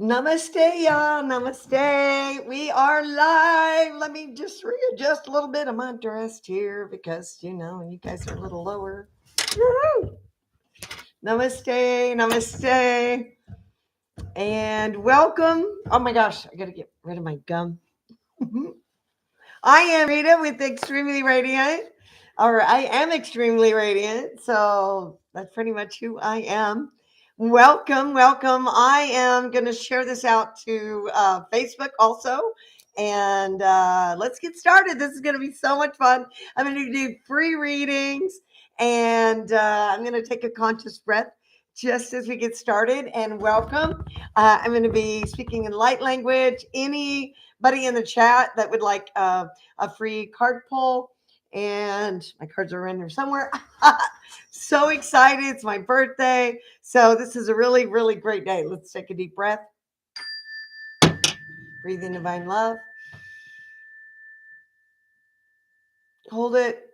Namaste, y'all. Namaste. We are live. Let me just readjust a little bit. I'm undressed here because, you guys are a little lower. Woo-hoo. Namaste. Namaste. And welcome. Oh my gosh, I got to get rid of my gum. I am Rita with Extremely Radiant, or I am Extremely Radiant. So that's pretty much who I am. Welcome, welcome. I am going to share this out to Facebook also. And let's get started. This is going to be so much fun. I'm going to do free readings and I'm going to take a conscious breath just as we get started. And welcome. I'm going to be speaking in light language. Anybody in the chat that would like a free card pull, and my cards are in there somewhere. So excited. It's my birthday. So this is a really, really great day. Let's take a deep breath. Breathe in divine love. Hold it.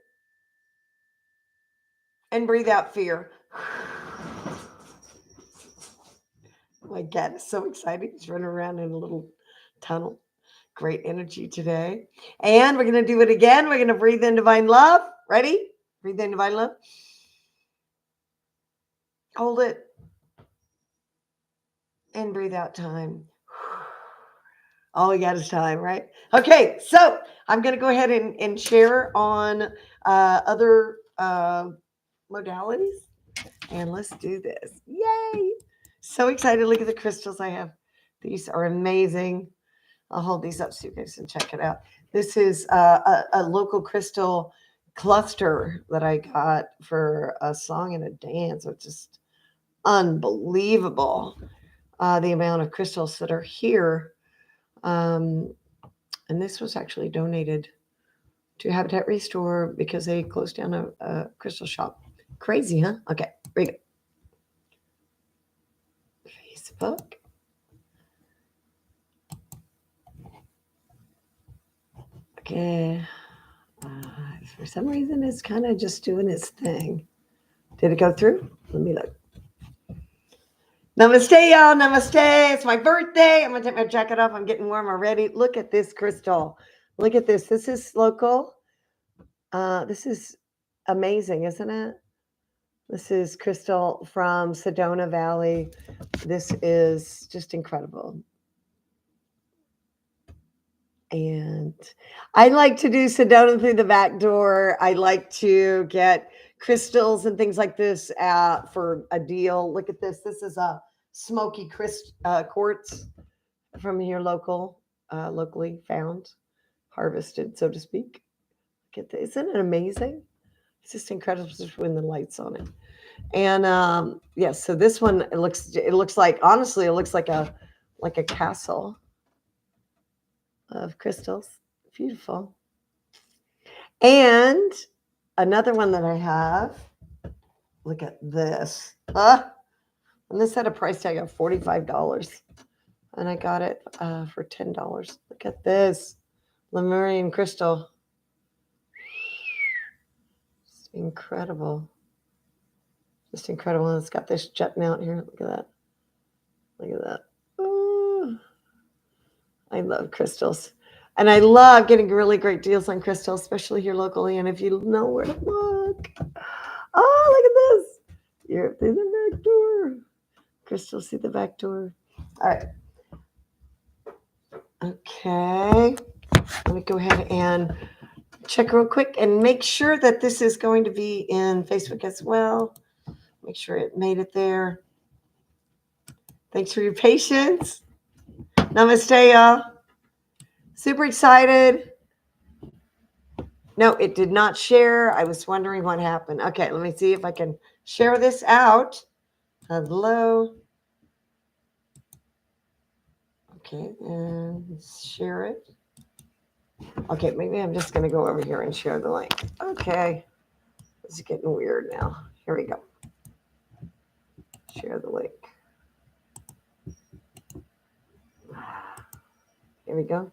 And breathe out fear. My cat is so excited. He's running around in a little tunnel. Great energy today. And we're going to do it again. We're going to breathe in divine love. Ready? Breathe in divine love. Hold it. And breathe out time. All we got is time, right? Okay, so I'm going to go ahead and share on other modalities. And let's do this. Yay! So excited. Look at the crystals I have. These are amazing. I'll hold these up so you guys can check it out. This is a local crystal cluster that I got for a song and a dance, which is unbelievable. The amount of crystals that are here. And this was actually donated to Habitat Restore because they closed down a crystal shop. Crazy, huh? Okay, here we go. Facebook. Okay. For some reason, it's kind of just doing its thing. Did it go through? Let me look. Namaste, y'all. Namaste. It's my birthday. I'm going to take my jacket off. I'm getting warm already. Look at this crystal. Look at this. This is local. This is amazing, isn't it? This is crystal from Sedona Valley. This is just incredible. And I like to do Sedona through the back door. I like to get crystals and things like this for a deal. Look at this. This is a smoky quartz from your locally found, harvested, so to speak. Look at this. Isn't it amazing? It's just incredible when the light's on it. And yes, so this one it looks like, honestly, it looks like a castle of crystals. Beautiful. And another one that I have, look at this. And this had a price tag of $45. And I got it for $10. Look at this. Lemurian crystal. It's incredible. Just incredible. And it's got this jutting out here. Look at that. Look at that. Oh, I love crystals. And I love getting really great deals on crystals, especially here locally. And if you know where to look. Oh, look at this. You're through the back door. Crystals through the back door. All right. Okay. Let me go ahead and check real quick and make sure that this is going to be in Facebook as well. Make sure it made it there. Thanks for your patience. Namaste, y'all. Super excited. No, it did not share. I was wondering what happened. Okay, let me see if I can share this out. Hello. Okay, and share it. Okay, maybe I'm just going to go over here and share the link. Okay. This is getting weird now. Here we go. Share the link. Here we go.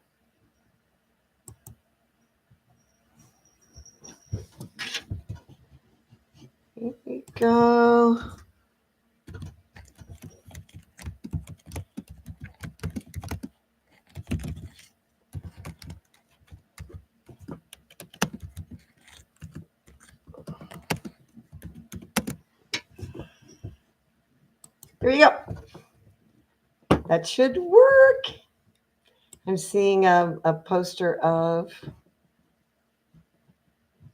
Here we go. Here you go. That should work. I'm seeing a poster of.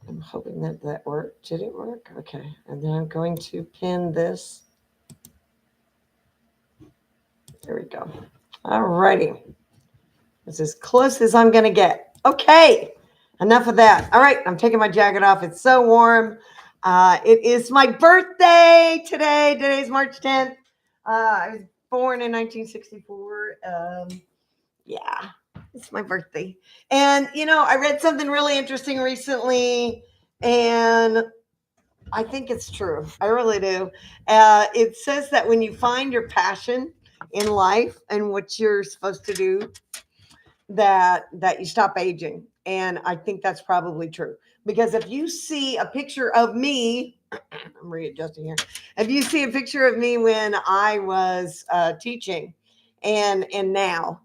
I'm hoping that that worked. Did it work? Okay. And then I'm going to pin this. There we go. All righty. It's as close as I'm going to get. Okay. Enough of that. All right. I'm taking my jacket off. It's so warm. It is my birthday today. Today's March 10th. I was born in 1964. Yeah, it's my birthday. And, I read something really interesting recently, and I think it's true. I really do. It says that when you find your passion in life and what you're supposed to do, that you stop aging. And I think that's probably true. Because if you see a picture of me, I'm readjusting here. If you see a picture of me when I was teaching and now,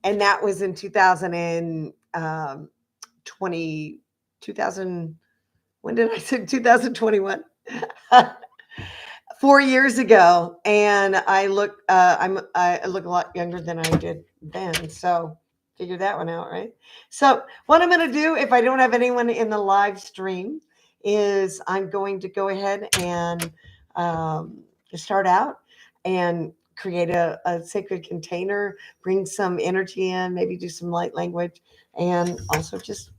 and that was in 2020, 2000, when did I say 2021? 4 years ago, and I look a lot younger than I did then. So figure that one out, right? So what I'm going to do, if I don't have anyone in the live stream, is I'm going to go ahead and start out and create a sacred container, bring some energy in, maybe do some light language, and also just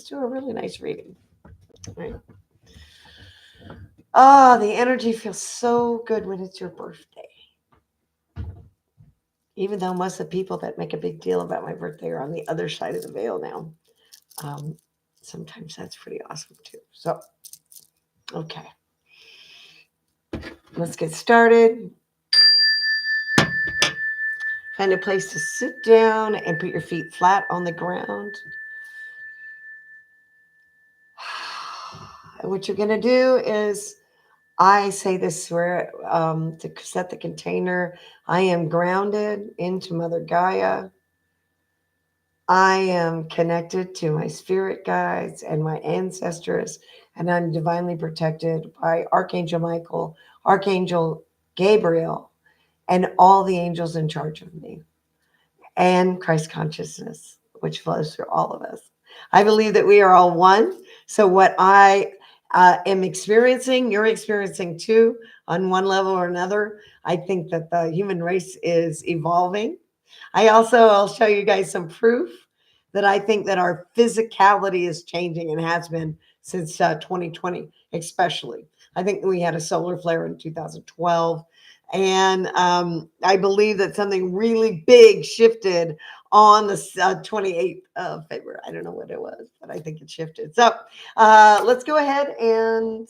do a really nice reading, right? Oh, the energy feels so good when it's your birthday. Even though most of the people that make a big deal about my birthday are on the other side of the veil now. Um, Sometimes that's pretty awesome too. So, okay. Let's get started. Find a place to sit down and put your feet flat on the ground. What you're going to do is, I say this where to set the container. I am grounded into Mother Gaia. I am connected to my spirit guides and my ancestors, and I'm divinely protected by Archangel Michael, Archangel Gabriel, and all the angels in charge of me, and Christ consciousness, which flows through all of us. I believe that we are all one. So, what I am experiencing, you're experiencing too, on one level or another. I think that the human race is evolving. I'll show you guys some proof that I think that our physicality is changing and has been since 2020, especially. I think we had a solar flare in 2012. And I believe that something really big shifted on the 28th of February. I don't know what it was, but I think it shifted. So let's go ahead and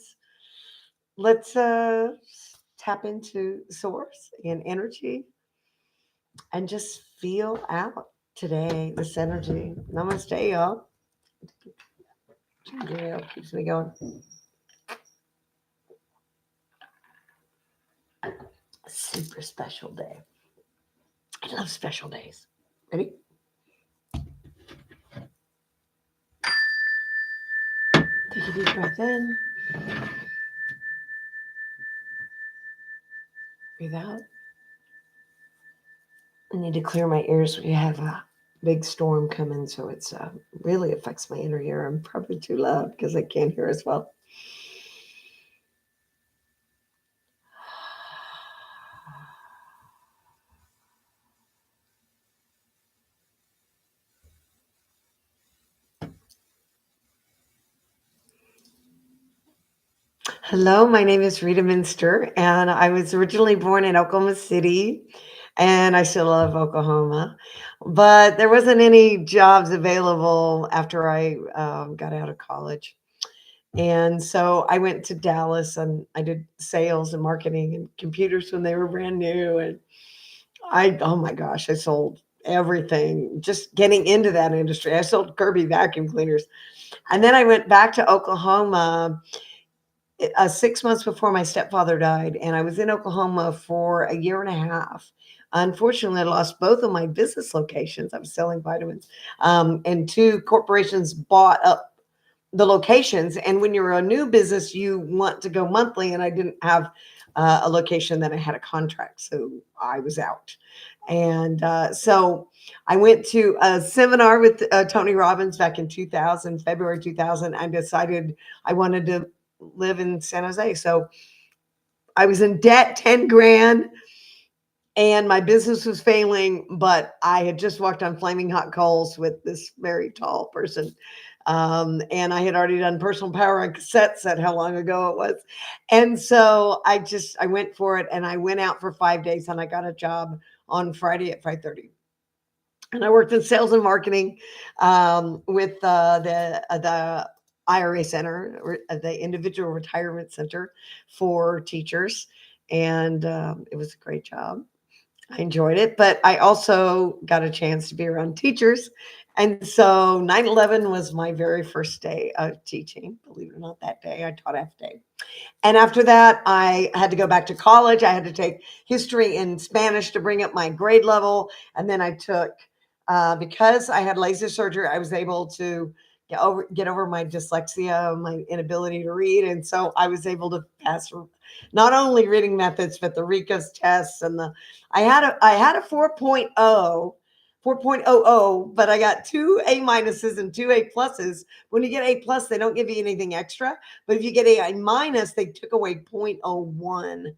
let's tap into source and energy and just feel out today this energy. Namaste, y'all. Ginger ale keeps me going. A super special day. I love special days. Ready? Take a deep breath in. Breathe out. I need to clear my ears. We have a big storm coming, so it's really affects my inner ear. I'm probably too loud because I can't hear as well. Hello, my name is Rita Minster, and I was originally born in Oklahoma City, and I still love Oklahoma. But there wasn't any jobs available after I got out of college. And so I went to Dallas and I did sales and marketing and computers when they were brand new. And oh my gosh, I sold everything just getting into that industry. I sold Kirby vacuum cleaners. And then I went back to Oklahoma 6 months before my stepfather died. And I was in Oklahoma for a year and a half. Unfortunately, I lost both of my business locations. I was selling vitamins, and two corporations bought up the locations. And when you're a new business, you want to go monthly. And I didn't have a location that I had a contract. So I was out. And so I went to a seminar with Tony Robbins back in 2000, February 2000. I decided I wanted to live in San Jose. So I was in debt, 10 grand, and my business was failing, but I had just walked on flaming hot coals with this very tall person. And I had already done personal power on cassette, said how long ago it was. And so I went for it, and I went out for 5 days, and I got a job on Friday at 5:30. And I worked in sales and marketing with the IRA Center, or the Individual Retirement Center for teachers. And it was a great job. I enjoyed it, but I also got a chance to be around teachers. And so 9/11 was my very first day of teaching. Believe it or not, that day I taught half day. And after that, I had to go back to college. I had to take history and Spanish to bring up my grade level. And then I took, because I had laser surgery, I was able to get over my dyslexia, my inability to read. And so I was able to pass not only reading methods, but the RICO's tests. And I had a 4.00, but I got two A minuses and two A pluses. When you get A plus, they don't give you anything extra. But if you get A minus, they took away 0.01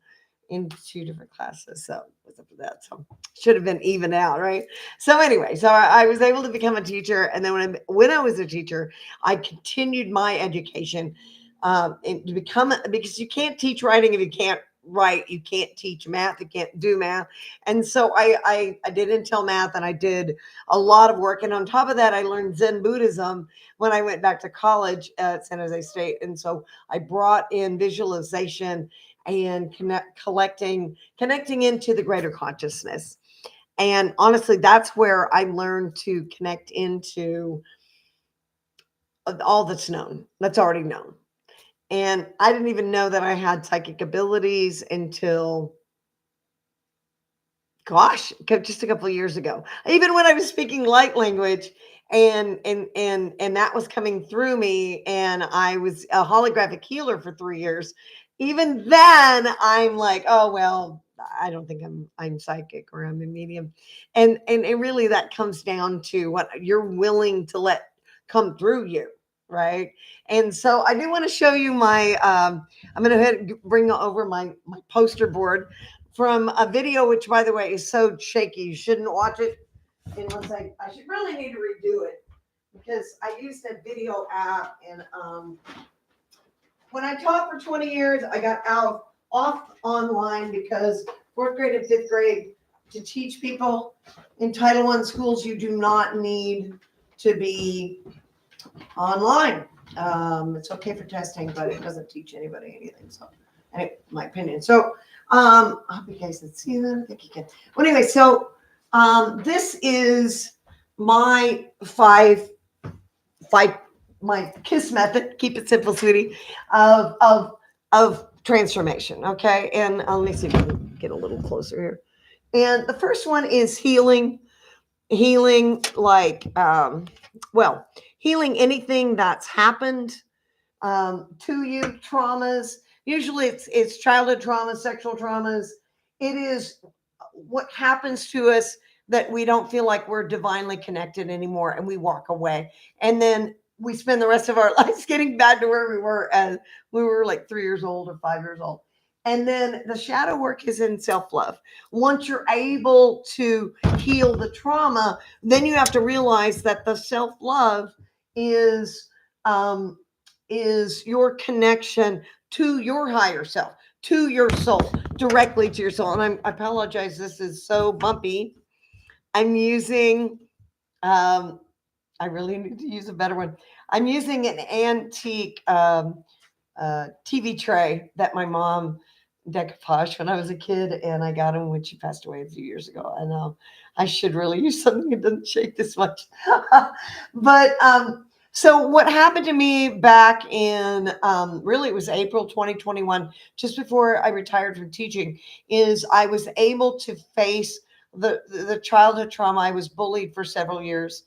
in two different classes. So what's up with that? So should have been even out, right? So anyway, so I was able to become a teacher. And then when I was a teacher, I continued my education and to become, because you can't teach writing if you can't write. You can't teach math. You can't do math. And so I did Intel math, and I did a lot of work. And on top of that, I learned Zen Buddhism when I went back to college at San Jose State. And so I brought in visualization and connecting into the greater consciousness. And honestly, that's where I learned to connect into all that's known, that's already known. And I didn't even know that I had psychic abilities until, gosh, just a couple of years ago. Even when I was speaking light language, and that was coming through me, and I was a holographic healer for 3 years. Even then, I'm like, oh well, I don't think I'm psychic or I'm a medium. And really that comes down to what you're willing to let come through you, right? And so I do want to show you my I'm going to go ahead and bring over my poster board from a video, which by the way is so shaky. You shouldn't watch it unless I should really need to redo it, because I used a video app. And when I taught for 20 years, I got off online because fourth grade and fifth grade, to teach people in Title I schools, you do not need to be online. It's okay for testing, but it doesn't teach anybody anything. So, anyway, my opinion. So, I hope you guys can see that. I think you can. Well, anyway, so this is my my KISS method. Keep it simple, sweetie. Of transformation. Okay, and let me see if I can get a little closer here. And the first one is healing, like healing anything that's happened to you, traumas. Usually it's childhood traumas, sexual traumas. It is what happens to us that we don't feel like we're divinely connected anymore, and we walk away. And then we spend the rest of our lives getting back to where we were as we were like 3 years old or 5 years old. And then the shadow work is in self-love. Once you're able to heal the trauma, then you have to realize that the self-love is your connection to your higher self, to your soul, directly to your soul. And I apologize, this is so bumpy. I'm using, I really need to use a better one. I'm using an antique TV tray that my mom decoupaged when I was a kid, and I got him when she passed away a few years ago. And I should really use something that doesn't shake this much. But so what happened to me back in really it was April 2021, just before I retired from teaching, is I was able to face the childhood trauma. I was bullied for several years.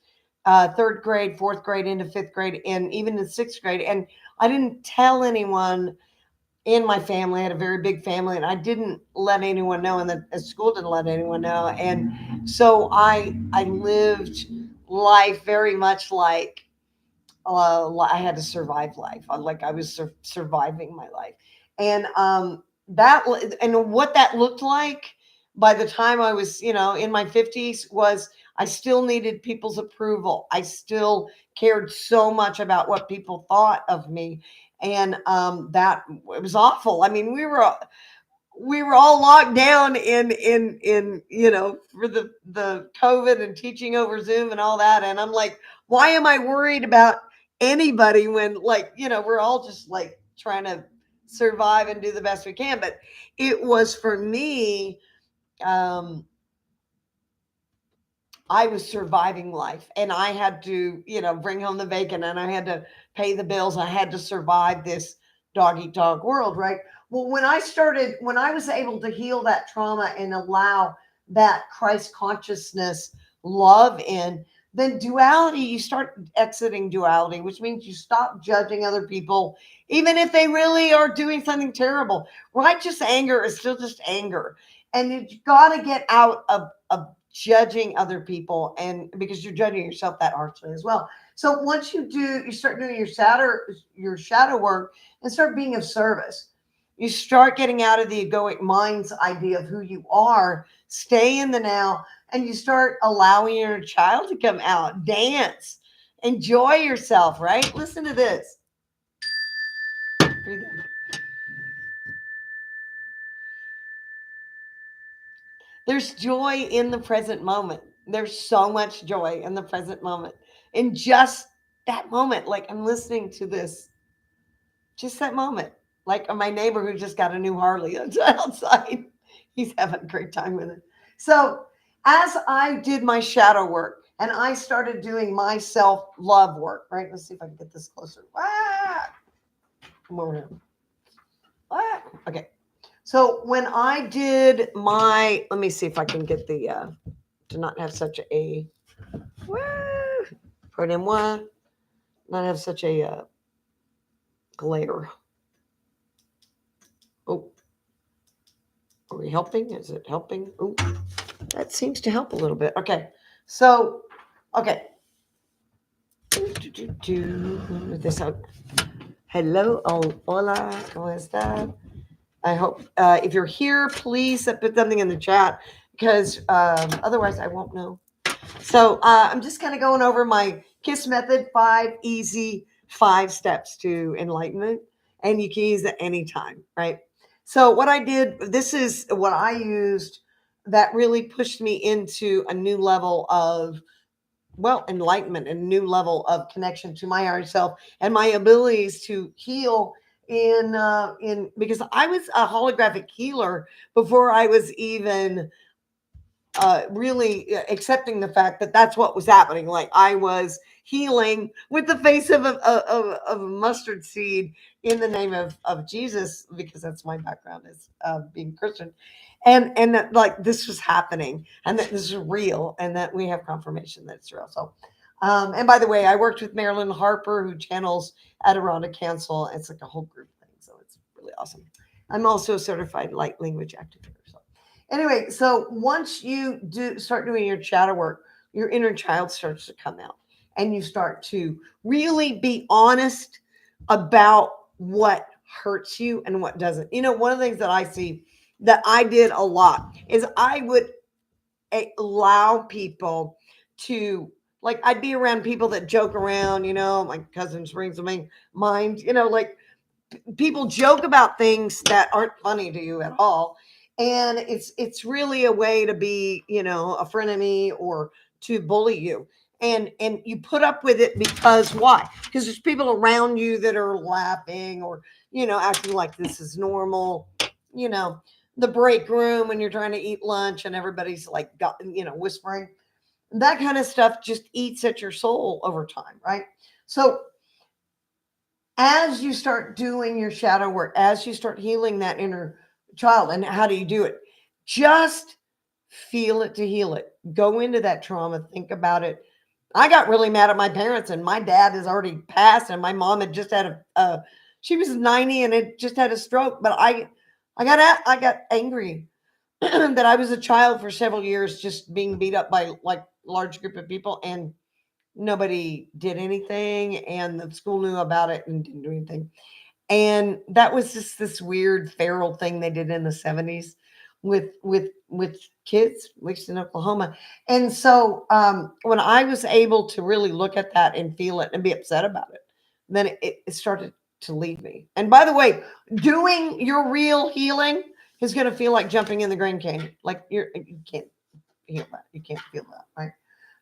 third grade, fourth grade, into fifth grade, and even in sixth grade. And I didn't tell anyone in my family. I had a very big family, and I didn't let anyone know, and the school didn't let anyone know. And so I lived life very much like I had to survive life. Like I was surviving my life, and that and what that looked like by the time I was, in my 50s was I still needed people's approval. I still cared so much about what people thought of me, and that it was awful. I mean, we were all locked down in for the COVID and teaching over Zoom and all that, and I'm like, why am I worried about anybody when, like, we're all just like trying to survive and do the best we can. But it was for me, um I was surviving life, and I had to, bring home the bacon, and I had to pay the bills. I had to survive this dog eat dog world, right? Well, when I was able to heal that trauma and allow that Christ consciousness love in, then duality, you start exiting duality, which means you stop judging other people, even if they really are doing something terrible. Righteous anger is still just anger. And you got to get out of judging other people, and because you're judging yourself that harshly as well. So once you start doing your shadow work and start being of service. You start getting out of the egoic mind's idea of who you are, stay in the now, and you start allowing your child to come out, dance, enjoy yourself, right? Listen to this. There's joy in the present moment. There's so much joy in the present moment. In just that moment, like I'm listening to this, just that moment. Like my neighbor who just got a new Harley outside, he's having a great time with it. So, as I did my shadow work and I started doing my self love work, right? Let's see if I can get this closer. Ah, come over here. Ah, okay. So when I did let me see if I can get the to not have such a pardon-moi, not have such a glare. Oh, are we helping? Is it helping? Oh, that seems to help a little bit. Okay, so okay. Move this out. Hello, hola, ¿cómo está? I hope if you're here, please put something in the chat, because otherwise I won't know. So I'm just kind of going over my KISS method, 5 steps to enlightenment, and you can use it anytime, right? So what I did, this is what I used that really pushed me into a new level of, well, enlightenment, and a new level of connection to my higher self and my abilities to heal in because I was a holographic healer before I was even really accepting the fact that that's what was happening. Like I was healing with the face of a mustard seed in the name of Jesus, because that's my background is being Christian. And that, like, this was happening, and that this is real, and that we have confirmation that it's real. So, and by the way, I worked with Marilyn Harper, who channels Adirondack Council. It's like a whole group thing. So it's really awesome. I'm also a certified light language activator. So anyway, so once you start doing your shadow work, your inner child starts to come out, and you start to really be honest about what hurts you and what doesn't. One of the things that I see that I did a lot is I would allow people to, like, I'd be around people that joke around, my cousin springs to my mind, like people joke about things that aren't funny to you at all, and it's really a way to be, a frenemy, or to bully you, and you put up with it, because why? Because there's people around you that are laughing, or acting like this is normal. you know the break room when you're trying to eat lunch and everybody's like whispering. That kind of stuff just eats at your soul over time, right? So as you start doing your shadow work, as you start healing that inner child, and how do you do it? Just feel it to heal it. Go into that trauma, think about it, I got really mad at my parents, and my dad has already passed, and my mom had just had she was 90 and had just had a stroke. But I got angry that I was a child for several years, just being beat up by like large group of people, and nobody did anything, and the school knew about it and didn't do anything. And that was just this weird feral thing they did in the 70s with kids, at least in Oklahoma. And so when I was able to really look at that and feel it and be upset about it, then it started to leave me. And by the way, doing your real healing is going to feel like jumping in the Grand Canyon. Like you can't heal that. You can't feel that, right?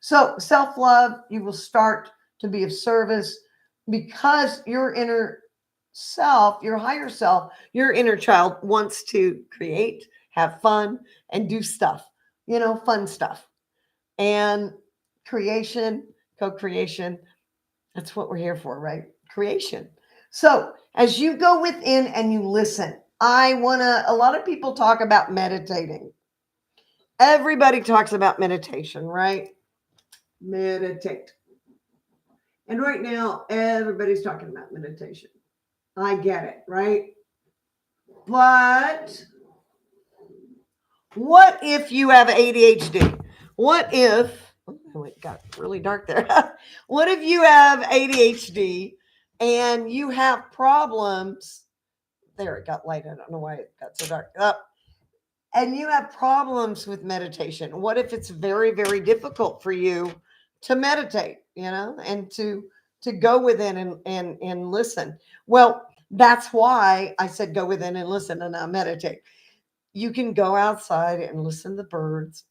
So self-love, you will start to be of service because your inner self, your higher self, your inner child wants to create, have fun, and do stuff, fun stuff. And creation, co-creation, that's what we're here for, right? Creation. So as you go within and you listen, a lot of people talk about meditating. Everybody talks about meditation, right? Meditate. And right now, everybody's talking about meditation. I get it, right? But what if you have ADHD? What if, oh, it got really dark there. What if you have ADHD and you have problems? There, it got light. I don't know why it got so dark. And you have problems with meditation. What if it's very, very difficult for you to meditate, and to go within and listen? Well, that's why I said go within and listen and not meditate. You can go outside and listen to the birds.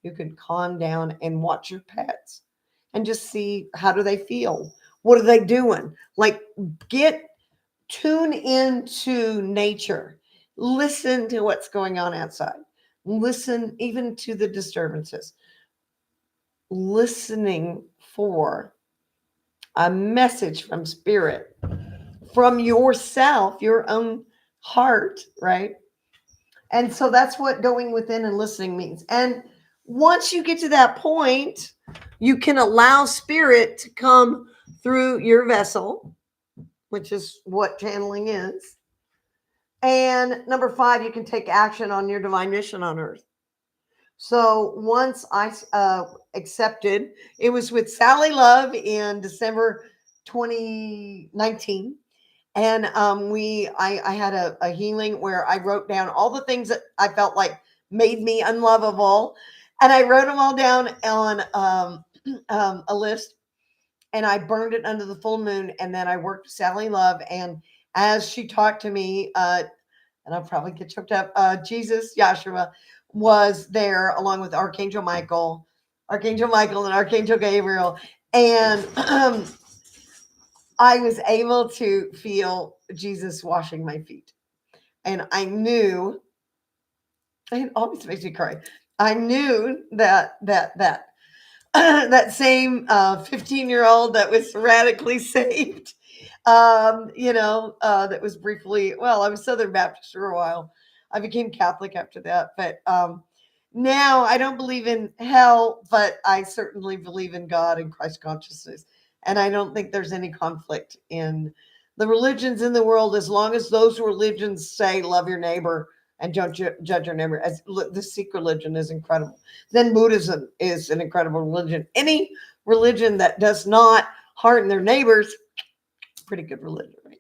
You can calm down and watch your pets and just see, how do they feel? What are they doing? Like, tune into nature. Listen to what's going on outside. Listen even to the disturbances. Listening for a message from spirit, from yourself, your own heart, right? And so that's what going within and listening means. And once you get to that point, you can allow spirit to come through your vessel, which is what channeling is. And number 5, you can take action on your divine mission on earth. So once I accepted, it was with Sally Love in December 2019. And I had a healing where I wrote down all the things that I felt like made me unlovable. And I wrote them all down on a list, and I burned it under the full moon. And then I worked with Sally Love. And as she talked to me, and I'll probably get choked up, Jesus, Yahshua, was there along with Archangel Michael and Archangel Gabriel. And I was able to feel Jesus washing my feet. And I knew, it always makes me cry. I knew that that same 15-year-old that was radically saved, that was briefly, well, I was Southern Baptist for a while. I became Catholic after that. But now I don't believe in hell, but I certainly believe in God and Christ consciousness. And I don't think there's any conflict in the religions in the world, as long as those religions say love your neighbor and don't judge your neighbor. As the Sikh religion is incredible. Then Buddhism is an incredible religion. Any religion that does not harm their neighbors, pretty good religion, right?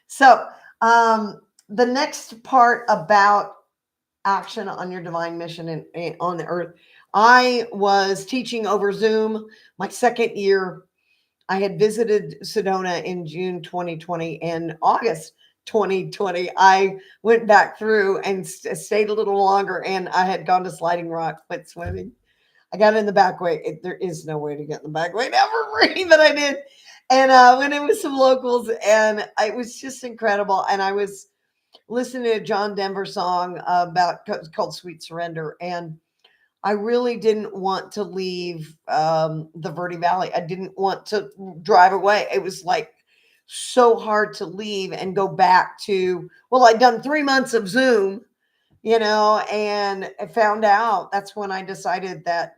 So the next part about action on your divine mission and on the earth, I was teaching over Zoom my second year. I had visited Sedona in June 2020, and August 2020, I went back through and stayed a little longer, and I had gone to Sliding Rock, went swimming. I got in the back way. There is no way to get in the back way now for free, but I did. And went in with some locals, and it was just incredible. And I was listening to a John Denver song called Sweet Surrender. And I really didn't want to leave the Verde Valley. I didn't want to drive away. It was like so hard to leave and go back to, well, I'd done 3 months of Zoom, and I found out, that's when I decided that,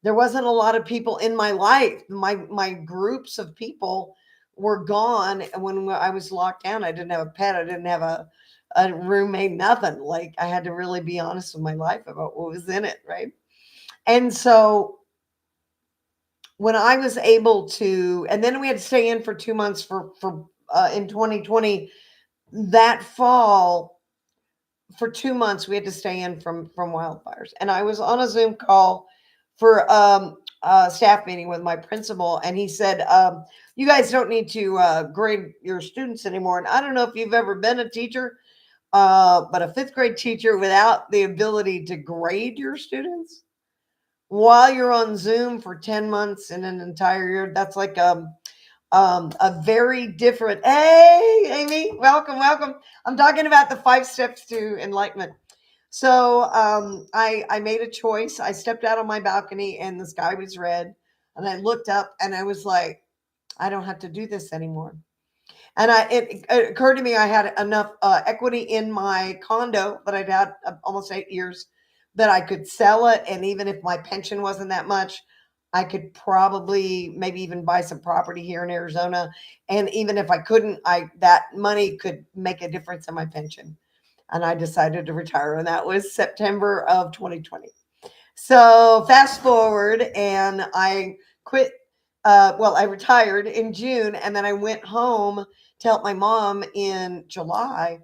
There wasn't a lot of people in my life. My groups of people were gone. And when I was locked down, I didn't have a pet. I didn't have a roommate, nothing. Like I had to really be honest with my life about what was in it, right? And so when I was able to, and then we had to stay in for 2 months for in 2020, that fall for 2 months we had to stay in from wildfires, and I was on a Zoom call for a staff meeting with my principal, and he said, "You guys don't need to grade your students anymore." And I don't know if you've ever been a teacher, but a fifth grade teacher without the ability to grade your students while you're on Zoom for 10 months in an entire year, that's like a very different. Hey, Amy, welcome, welcome. I'm talking about the 5 steps to enlightenment. So I made a choice. I stepped out on my balcony and the sky was red, and I looked up and I was like, I don't have to do this anymore. And it occurred to me I had enough equity in my condo that I'd had almost 8 years that I could sell it. And even if my pension wasn't that much, I could probably maybe even buy some property here in Arizona. And even if I couldn't, that money could make a difference in my pension. And I decided to retire, and that was September of 2020. So fast forward, and I quit. Well, I retired in June, and then I went home to help my mom in July.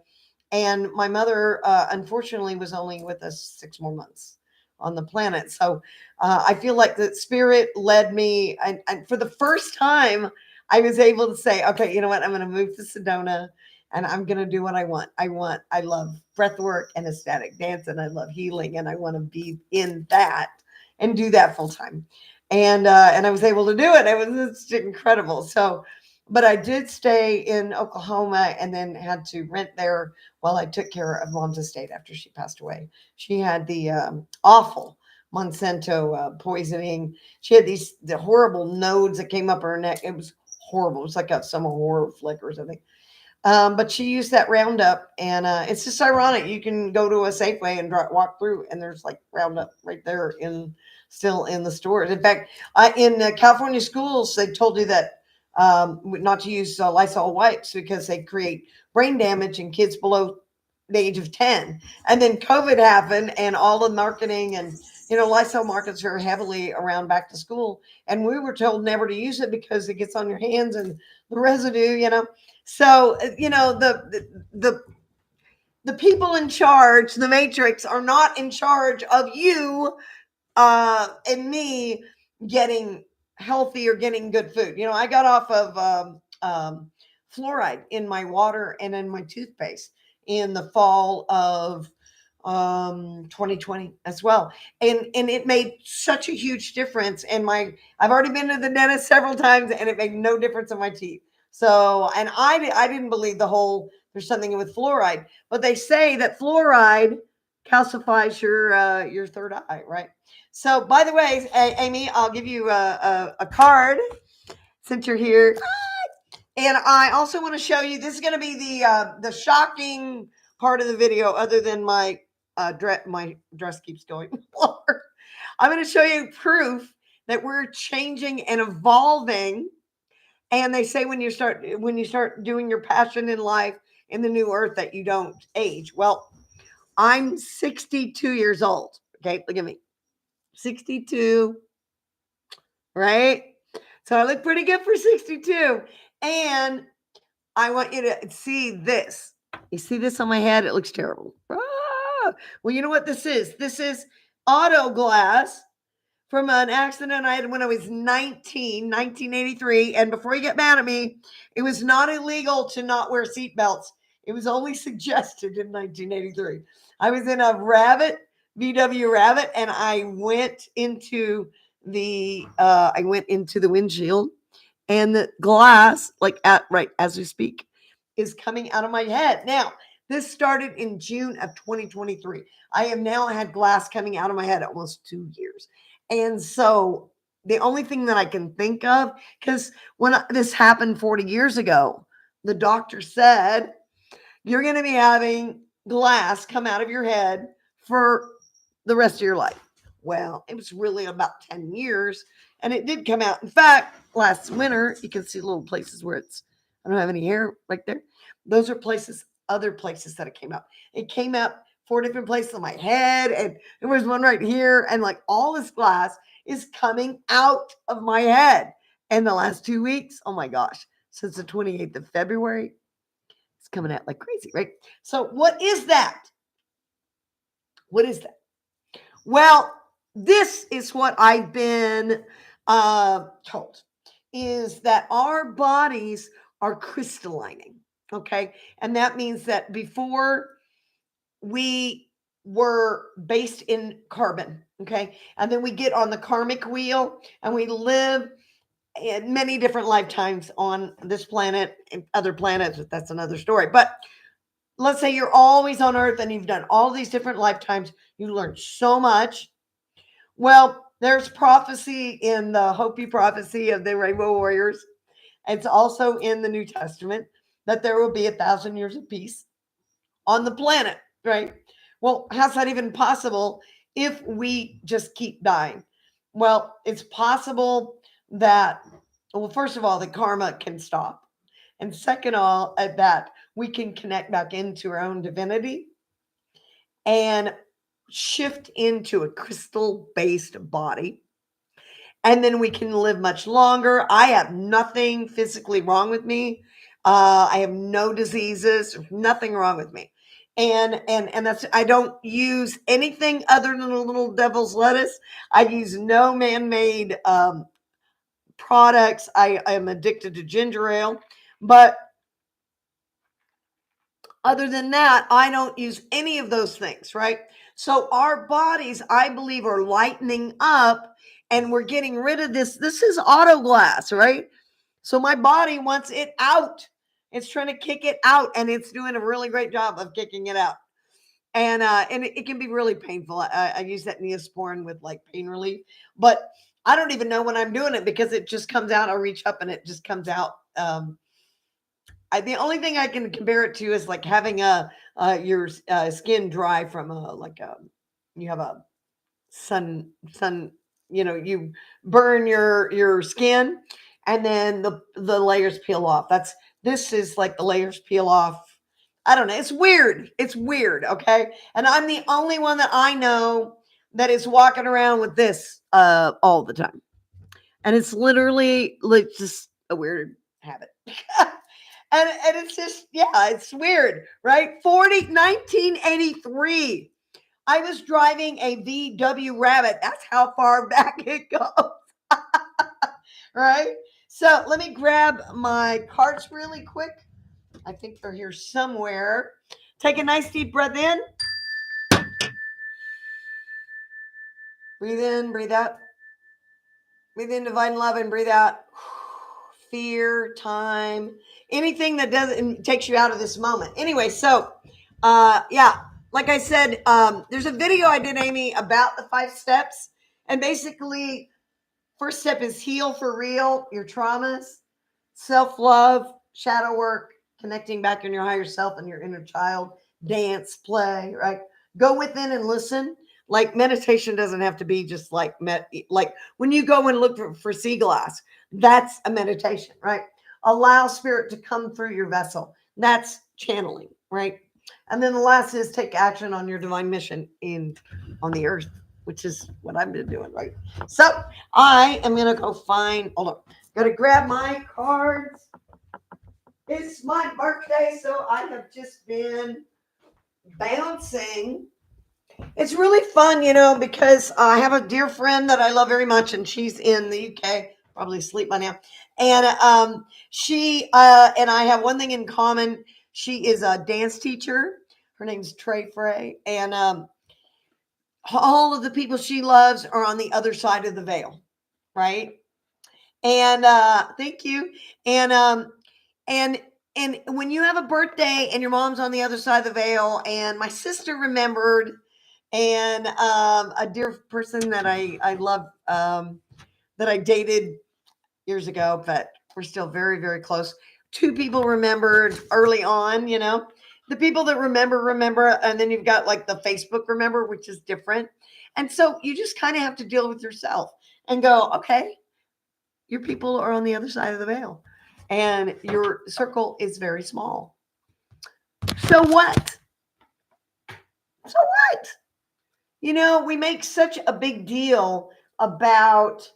And my mother, unfortunately, was only with us 6 more months on the planet. So I feel like the spirit led me, and for the first time, I was able to say, okay, you know what? I'm going to move to Sedona, and I'm going to do what I want. I love breath work and ecstatic dance, and I love healing, and I want to be in that and do that full time. And I was able to do it. It was just incredible. So, but I did stay in Oklahoma and then had to rent there while I took care of Mom's estate after she passed away. She had the awful Monsanto poisoning. She had the horrible nodes that came up her neck. It was horrible. It was like a summer horror flick or something. But she used that Roundup, and it's just ironic. You can go to a Safeway and walk through, and there's like Roundup right there still in the stores. In fact, in California schools, they told you that not to use Lysol wipes because they create brain damage in kids below the age of 10. And then COVID happened, and all the marketing and Lysol markets are heavily around back to school, and we were told never to use it because it gets on your hands and the residue. So the people in charge, the matrix, are not in charge of you and me getting healthy or getting good food. I got off of fluoride in my water and in my toothpaste in the fall of 2020 as well, and it made such a huge difference. And I've already been to the dentist several times, and it made no difference in my teeth. So, and I didn't believe the whole there's something with fluoride, but they say that fluoride calcifies your third eye, right? So, by the way, Amy, I'll give you a card since you're here. And I also want to show you, this is going to be the shocking part of the video, other than my dress keeps going. I'm going to show you proof that we're changing and evolving. And they say when you start doing your passion in life in the new earth that you don't age. Well, I'm 62 years old. Okay, look at me. 62, right? So I look pretty good for 62. And I want you to see this. You see this on my head? It looks terrible. Well, you know what this is? This is auto glass from an accident I had when I was 1983. And before you get mad at me, it was not illegal to not wear seatbelts. It was only suggested in 1983. I was in a VW Rabbit, and I went into the windshield, and the glass, like right as we speak, is coming out of my head. Now, this started in June of 2023. I have now had glass coming out of my head almost 2 years. And so the only thing that I can think of, because when this happened 40 years ago, the doctor said, you're going to be having glass come out of your head for the rest of your life. Well, it was really about 10 years, and it did come out. In fact, last winter, you can see little places where I don't have any hair right there. Those are other places that it came out. It came out 4 different places on my head, and there was one right here, and like all this glass is coming out of my head. And the last 2 weeks, oh my gosh, since the 28th of February, it's coming out like crazy, right? So, what is that? What is that? Well, this is what I've been told is that our bodies are crystallining. Okay. And that means that before we were based in carbon. Okay. And then we get on the karmic wheel and we live in many different lifetimes on this planet and other planets. That's another story. But let's say you're always on Earth and you've done all these different lifetimes. You learned so much. Well, there's prophecy in the Hopi prophecy of the Rainbow Warriors. It's also in the New Testament that there will be 1,000 years of peace on the planet, right? Well, how's that even possible if we just keep dying? Well, it's possible that, well, first of all, the karma can stop. And second of all, at that we can connect back into our own divinity and shift into a crystal based body. And then we can live much longer. I have nothing physically wrong with me. I have no diseases, nothing wrong with me. And that's, I don't use anything other than a little devil's lettuce. I use no man-made products. I am addicted to ginger ale, but other than that, I don't use any of those things, right? So our bodies, I believe, are lightening up and we're getting rid of this. This is auto glass, right? So my body wants it out. It's trying to kick it out and it's doing a really great job of kicking it out. And it can be really painful. I use that Neosporin with like pain relief, but I don't even know when I'm doing it because it just comes out. I reach up and it just comes out. The only thing I can compare it to is like having your skin dry from you have a sun, you burn your skin and then the layers peel off. This is like the layers peel off. I don't know. It's weird. It's weird. Okay. And I'm the only one that I know that is walking around with this all the time. And it's literally like just a weird habit. And it's just, yeah, it's weird, right? 1983. I was driving a VW Rabbit. That's how far back it goes. Right? So let me grab my cards really quick. I think they're here somewhere. Take a nice deep breath in. Breathe in, breathe out. Breathe in divine love and breathe out fear, time, anything that doesn't takes you out of this moment. Anyway, so yeah, like I said, there's a video I did, Amy, about the 5 steps. And basically, first step is heal for real, your traumas, self-love, shadow work, connecting back in your higher self and your inner child, dance, play, right? Go within and listen. Like meditation doesn't have to be just like like when you go and look for sea glass, that's a meditation, right? Allow spirit to come through your vessel. That's channeling, right? And then the last is take action on your divine mission on the earth, which is what I've been doing, right? So I am gonna go find. Hold on, gotta grab my cards. It's my birthday, so I have just been bouncing. It's really fun, because I have a dear friend that I love very much, and she's in the UK, probably asleep by now. And she and I have one thing in common. She is a dance teacher. Her name's Trey Frey, and all of the people she loves are on the other side of the veil, right? And thank you. And and and when you have a birthday and your mom's on the other side of the veil, and my sister remembered, and a dear person that I love, that I dated years ago, but we're still very, very close. 2 people remembered early on, The people that remember, and then you've got like the Facebook remember, which is different. And so you just kind of have to deal with yourself and go, okay, your people are on the other side of the veil and your circle is very small. So what? So what? We make such a big deal about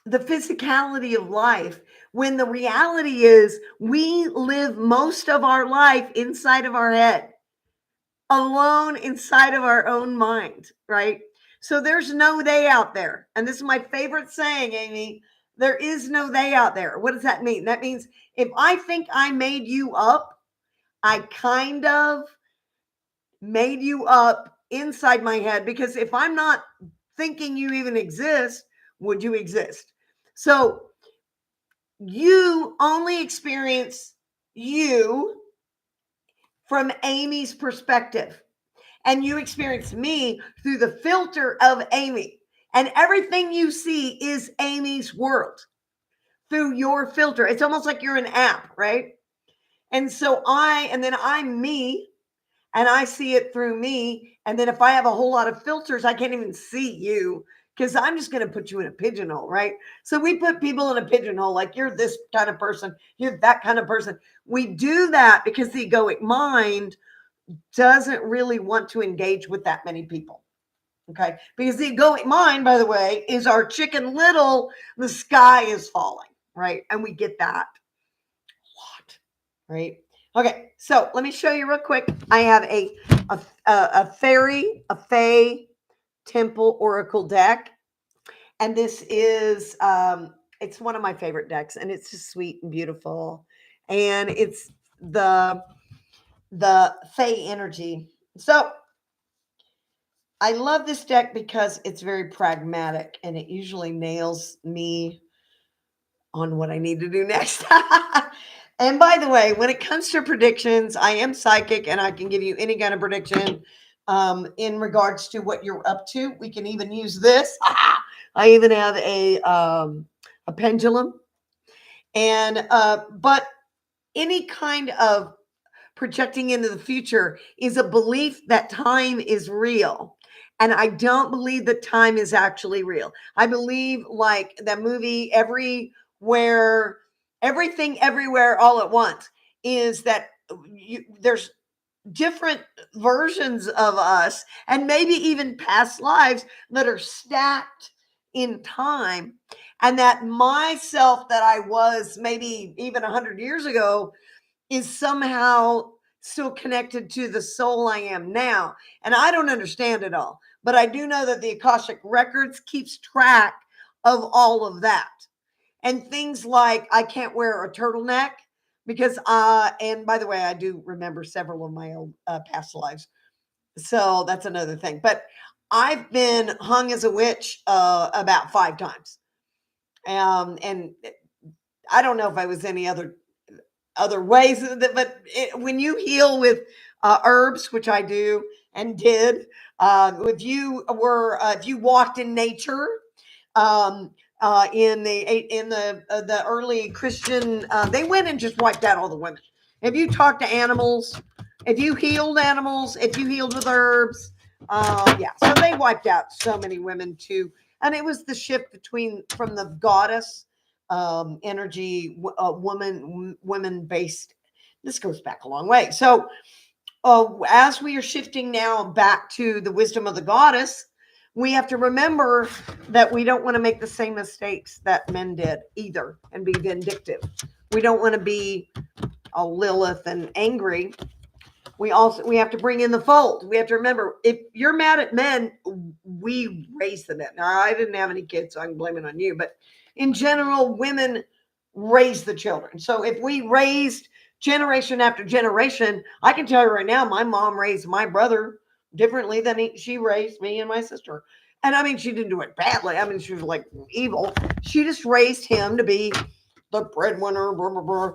the physicality of life when the reality is we live most of our life inside of our head, alone inside of our own mind, right? So there's no they out there. And this is my favorite saying, Amy. There is no they out there. What does that mean? That means if I think I made you up, I kind of made you up inside my head, because if I'm not thinking you even exist, would you exist? So you only experience you from Amy's perspective, and you experience me through the filter of Amy. And everything you see is Amy's world through your filter. It's almost like you're an app, right? And so then I'm me, and I see it through me. And then if I have a whole lot of filters, I can't even see you, because I'm just going to put you in a pigeonhole, right? So we put people in a pigeonhole, like you're this kind of person, you're that kind of person. We do that because the egoic mind doesn't really want to engage with that many people. Okay. Because the egoic mind, by the way, is our Chicken Little, the sky is falling, right? And we get that a lot, right? Okay. So let me show you real quick. I have a fae temple oracle deck. And this is, it's one of my favorite decks, and it's just sweet and beautiful. And it's the fae energy. So I love this deck because it's very pragmatic, and it usually nails me on what I need to do next. And by the way, when it comes to predictions, I am psychic and I can give you any kind of prediction in regards to what you're up to. We can even use this. I even have a pendulum. And but any kind of projecting into the future is a belief that time is real. And I don't believe that time is actually real. I believe, like that movie Everywhere, Everything Everywhere All at Once, is that there's different versions of us, and maybe even past lives, that are stacked in time. And that myself that I was maybe even 100 years ago is somehow still connected to the soul I am now. And I don't understand it all, but I do know that the Akashic Records keeps track of all of that. And things like I can't wear a turtleneck because, and by the way, I do remember several of my own past lives. So that's another thing. But I've been hung as a witch about 5 times. And I don't know if I was any other ways, but when you heal with herbs, which I do and did, if you walked in nature, um, in the early Christian, they went and just wiped out all the women. If you talked to animals, if you healed animals, if you healed with herbs, yeah, so they wiped out so many women too. And it was the shift from the goddess energy, women based. This goes back a long way. So as we are shifting now back to the wisdom of the goddess, we have to remember that we don't want to make the same mistakes that men did either and be vindictive. We don't want to be a Lilith and angry. We have to bring in the fold. We have to remember, if you're mad at men, we raised the men. Now, I didn't have any kids, so I can blame it on you. But in general, women raise the children. So if we raised generation after generation, I can tell you right now, my mom raised my brother differently than she raised me and my sister. And I mean, she didn't do it badly. I mean, she was like evil. She just raised him to be the breadwinner, blah, blah, blah,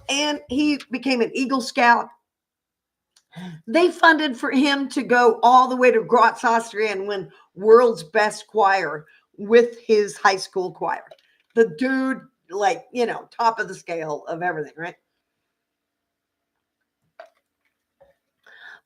and he became an Eagle Scout. They funded for him to go all the way to Graz, Austria, and win world's best choir with his high school choir. The dude, like, top of the scale of everything, right?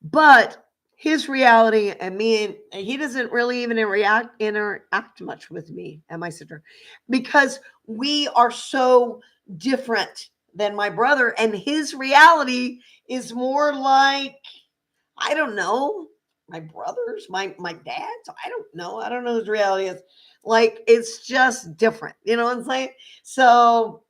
But his reality and me, and he doesn't really even interact much with me and my sister because we are so different than my brother, and his reality is more like, I don't know, my brothers, my dad's. I don't know his reality is. Like, it's just different. You know what I'm saying? So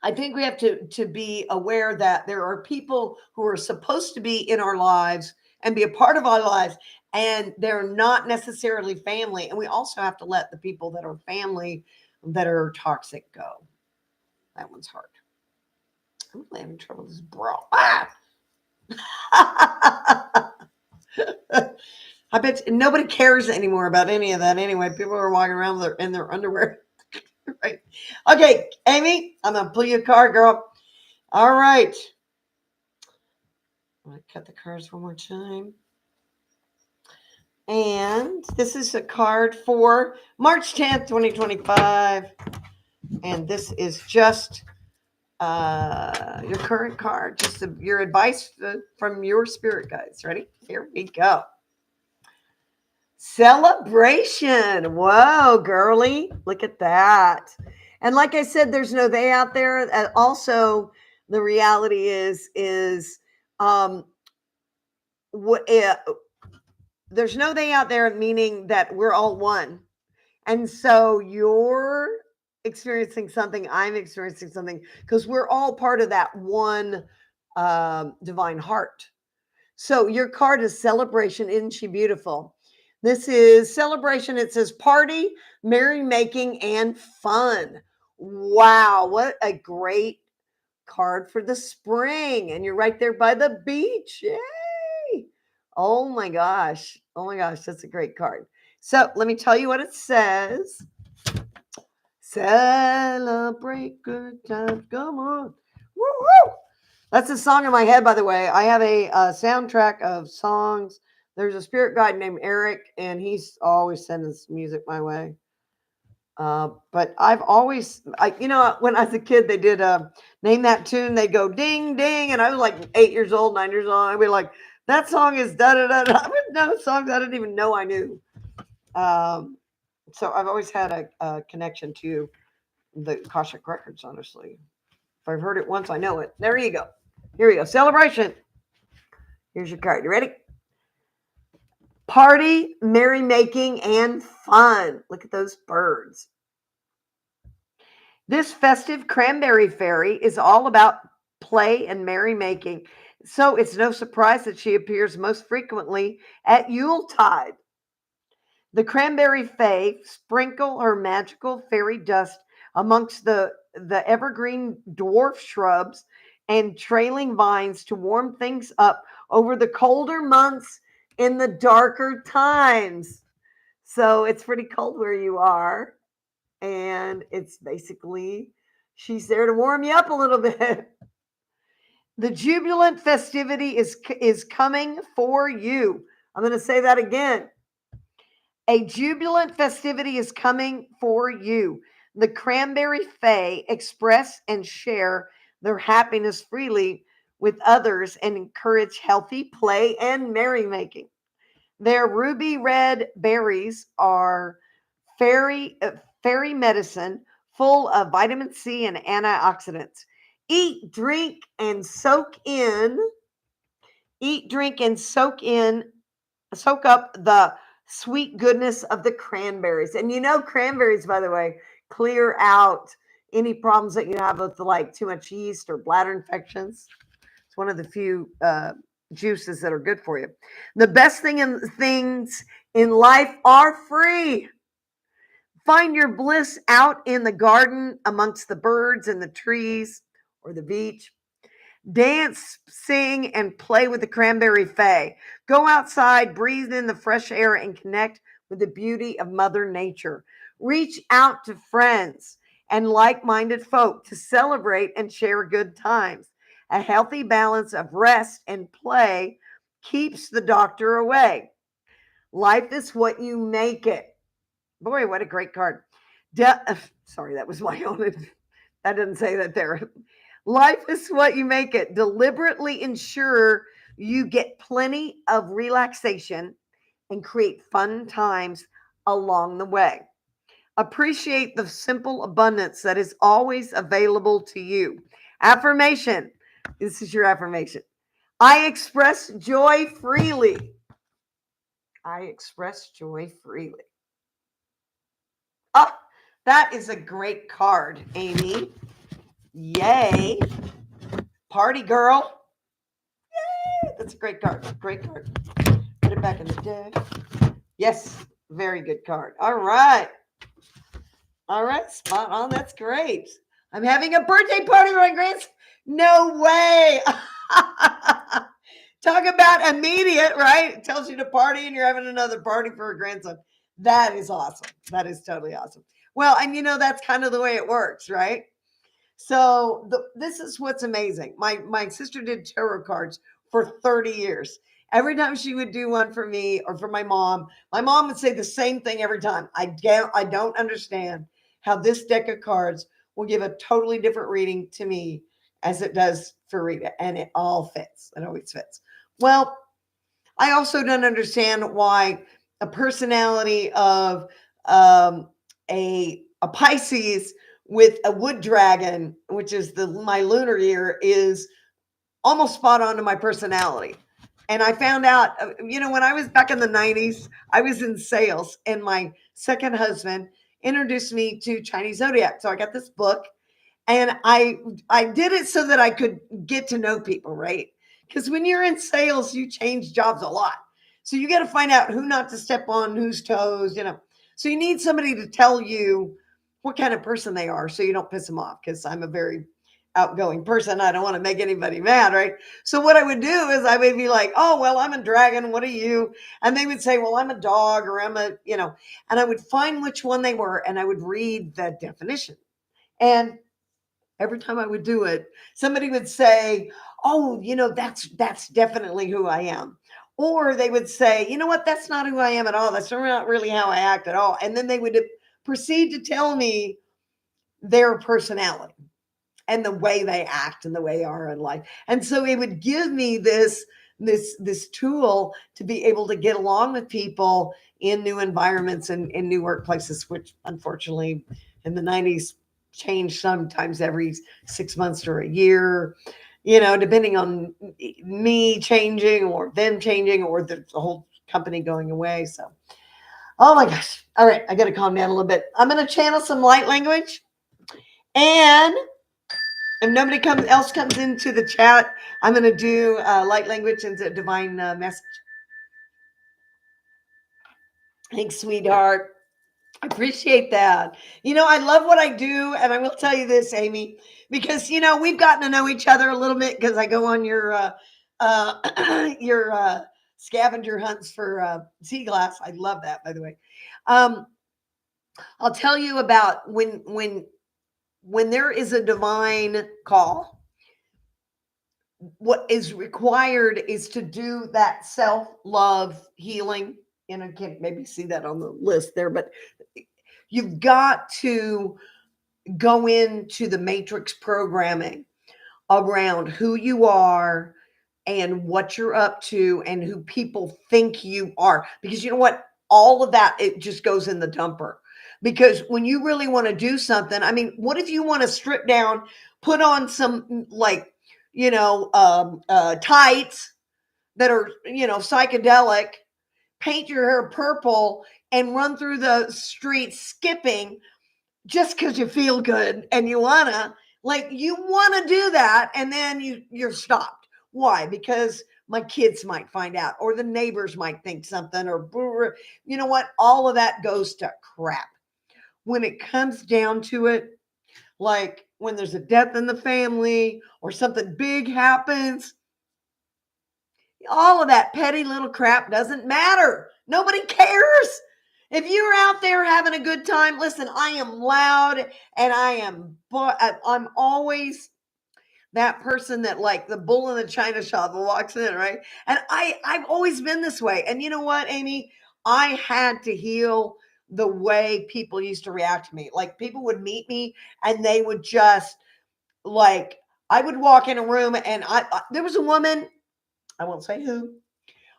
I think we have to be aware that there are people who are supposed to be in our lives and be a part of our lives, and they're not necessarily family. And we also have to let the people that are family that are toxic go. That one's hard. I'm really having trouble with this bra. Ah! I bet nobody cares anymore about any of that anyway. People are walking around in their underwear. Right. Okay, Amy, I'm gonna pull you a card, girl. All right. I'm gonna cut the cards one more time. And this is a card for March 10th, 2025. And this is just your current card, just your advice from your spirit guides. Ready? Here we go. Celebration. Whoa, girly. Look at that. And like I said, there's no they out there. Also, the reality is um, what there's no they out there, meaning that we're all one. And so you're experiencing something, I'm experiencing something, because we're all part of that one divine heart. So your card is celebration. Isn't she beautiful? This is celebration. It says party, merrymaking, and fun. Wow, what a great card for the spring. And you're right there by the beach. Yay! Oh my gosh. Oh my gosh, that's a great card. So let me tell you what it says. Celebrate good times. Come on. Woo-hoo! That's a song in my head, by the way. I have a soundtrack of songs. There's a spirit guide named Eric, and he's always sending music my way. But I've always, when I was a kid, they did name that tune. They go ding ding, and I was like 8 years old, 9 years old. I'd be like, that song is da da da da. I would know songs I didn't even know I knew. So I've always had a connection to the Akashic records. Honestly, if I've heard it once, I know it. There you go. Here we go. Celebration. Here's your card. You ready? Party, merrymaking, and fun. Look at those birds. This festive cranberry fairy is all about play and merrymaking. So it's no surprise that she appears most frequently at Yuletide. The cranberry fae sprinkle her magical fairy dust amongst the evergreen dwarf shrubs and trailing vines to warm things up over the colder months in the darker times. So it's pretty cold where you are. And it's basically, she's there to warm you up a little bit. The jubilant festivity is coming for you. I'm going to say that again. A jubilant festivity is coming for you. The cranberry fae express and share their happiness freely with others and encourage healthy play and merrymaking. Their ruby red berries are fairy fairy medicine full of vitamin C and antioxidants. Eat, drink, and soak in. Eat, drink, and soak up the sweet goodness of the cranberries. And cranberries, by the way, clear out any problems that you have with like too much yeast or bladder infections. It's one of the few juices that are good for you. The best things in life are free. Find your bliss out in the garden amongst the birds and the trees or the beach. Dance, sing, and play with the cranberry fae. Go outside, breathe in the fresh air, and connect with the beauty of Mother Nature. Reach out to friends and like minded folk to celebrate and share good times. A healthy balance of rest and play keeps the doctor away. Life is what you make it. Boy, what a great card. Sorry, that was my own. That didn't say that there. Life is what you make it. Deliberately ensure You get plenty of relaxation and create fun times along the way. Appreciate the simple abundance that is always available to you. Affirmation. This is your affirmation. I express joy freely. I express joy freely. Ah, that is a great card, Amy. Yay. Party girl. Yay. That's a great card. Great card. Put it back in the deck. Yes. Very good card. All right. All right. Spot on. That's great. I'm having a birthday party with my grandson. No way. Talk about immediate, right? It tells you to party and you're having another party for a grandson. That is awesome. That is totally awesome. Well, and that's kind of the way it works, right? So this is what's amazing. My sister did tarot cards for 30 years. Every time she would do one for me or for my mom would say the same thing every time. I don't understand how this deck of cards will give a totally different reading to me as it does for Rita, and it all fits. It always fits. Well, I also don't understand why a personality of a Pisces with a wood dragon, which is my lunar year, is almost spot on to my personality. And I found out, when I was back in the 90s, I was in sales, and my second husband introduced me to Chinese zodiac. So I got this book, and I did it so that I could get to know people, right? Because when you're in sales, you change jobs a lot. So you got to find out who not to step on, whose toes. So you need somebody to tell you what kind of person they are so you don't piss them off, because I'm a very outgoing person. I don't want to make anybody mad, right? So what I would do is I would be like, oh, well, I'm a dragon. What are you? And they would say, well, I'm a dog, or and I would find which one they were, and I would read the definition. And every time I would do it, somebody would say, oh, that's definitely who I am. Or they would say, you know what, that's not who I am at all. That's not really how I act at all. And then they would proceed to tell me their personality and the way they act and the way they are in life. And so it would give me this tool to be able to get along with people in new environments and in new workplaces, which unfortunately in the 90s changed sometimes every 6 months or a year, depending on me changing or them changing or the whole company going away. So, oh my gosh. All right. I got to calm down a little bit. I'm going to channel some light language, and if nobody else comes into the chat, I'm going to do light language and a divine message. Thanks, sweetheart. I appreciate that. I love what I do, and I will tell you this, Amy, because we've gotten to know each other a little bit because I go on your your scavenger hunts for sea glass. I love that, by the way. I'll tell you about when there is a divine call. What is required is to do that self-love healing. And I can't maybe see that on the list there, but you've got to go into the matrix programming around who you are and what you're up to and who people think you are. Because you know what? All of that, it just goes in the dumper. Because when you really want to do something, I mean, what if you want to strip down, put on some tights that are, psychedelic, paint your hair purple, and run through the streets skipping just because you feel good and you wanna do that, and then you're stopped. Why? Because my kids might find out, or the neighbors might think something, or you know what? All of that goes to crap. When it comes down to it, like when there's a death in the family or something big happens, all of that petty little crap doesn't matter. Nobody cares. If you're out there having a good time, listen, I am loud, and I'm always that person that, like the bull in the china shop that walks in, right? And I've always been this way. And you know what, Amy? I had to heal the way people used to react to me. Like, people would meet me and they would just, like, I would walk in a room, and there was a woman I won't say who,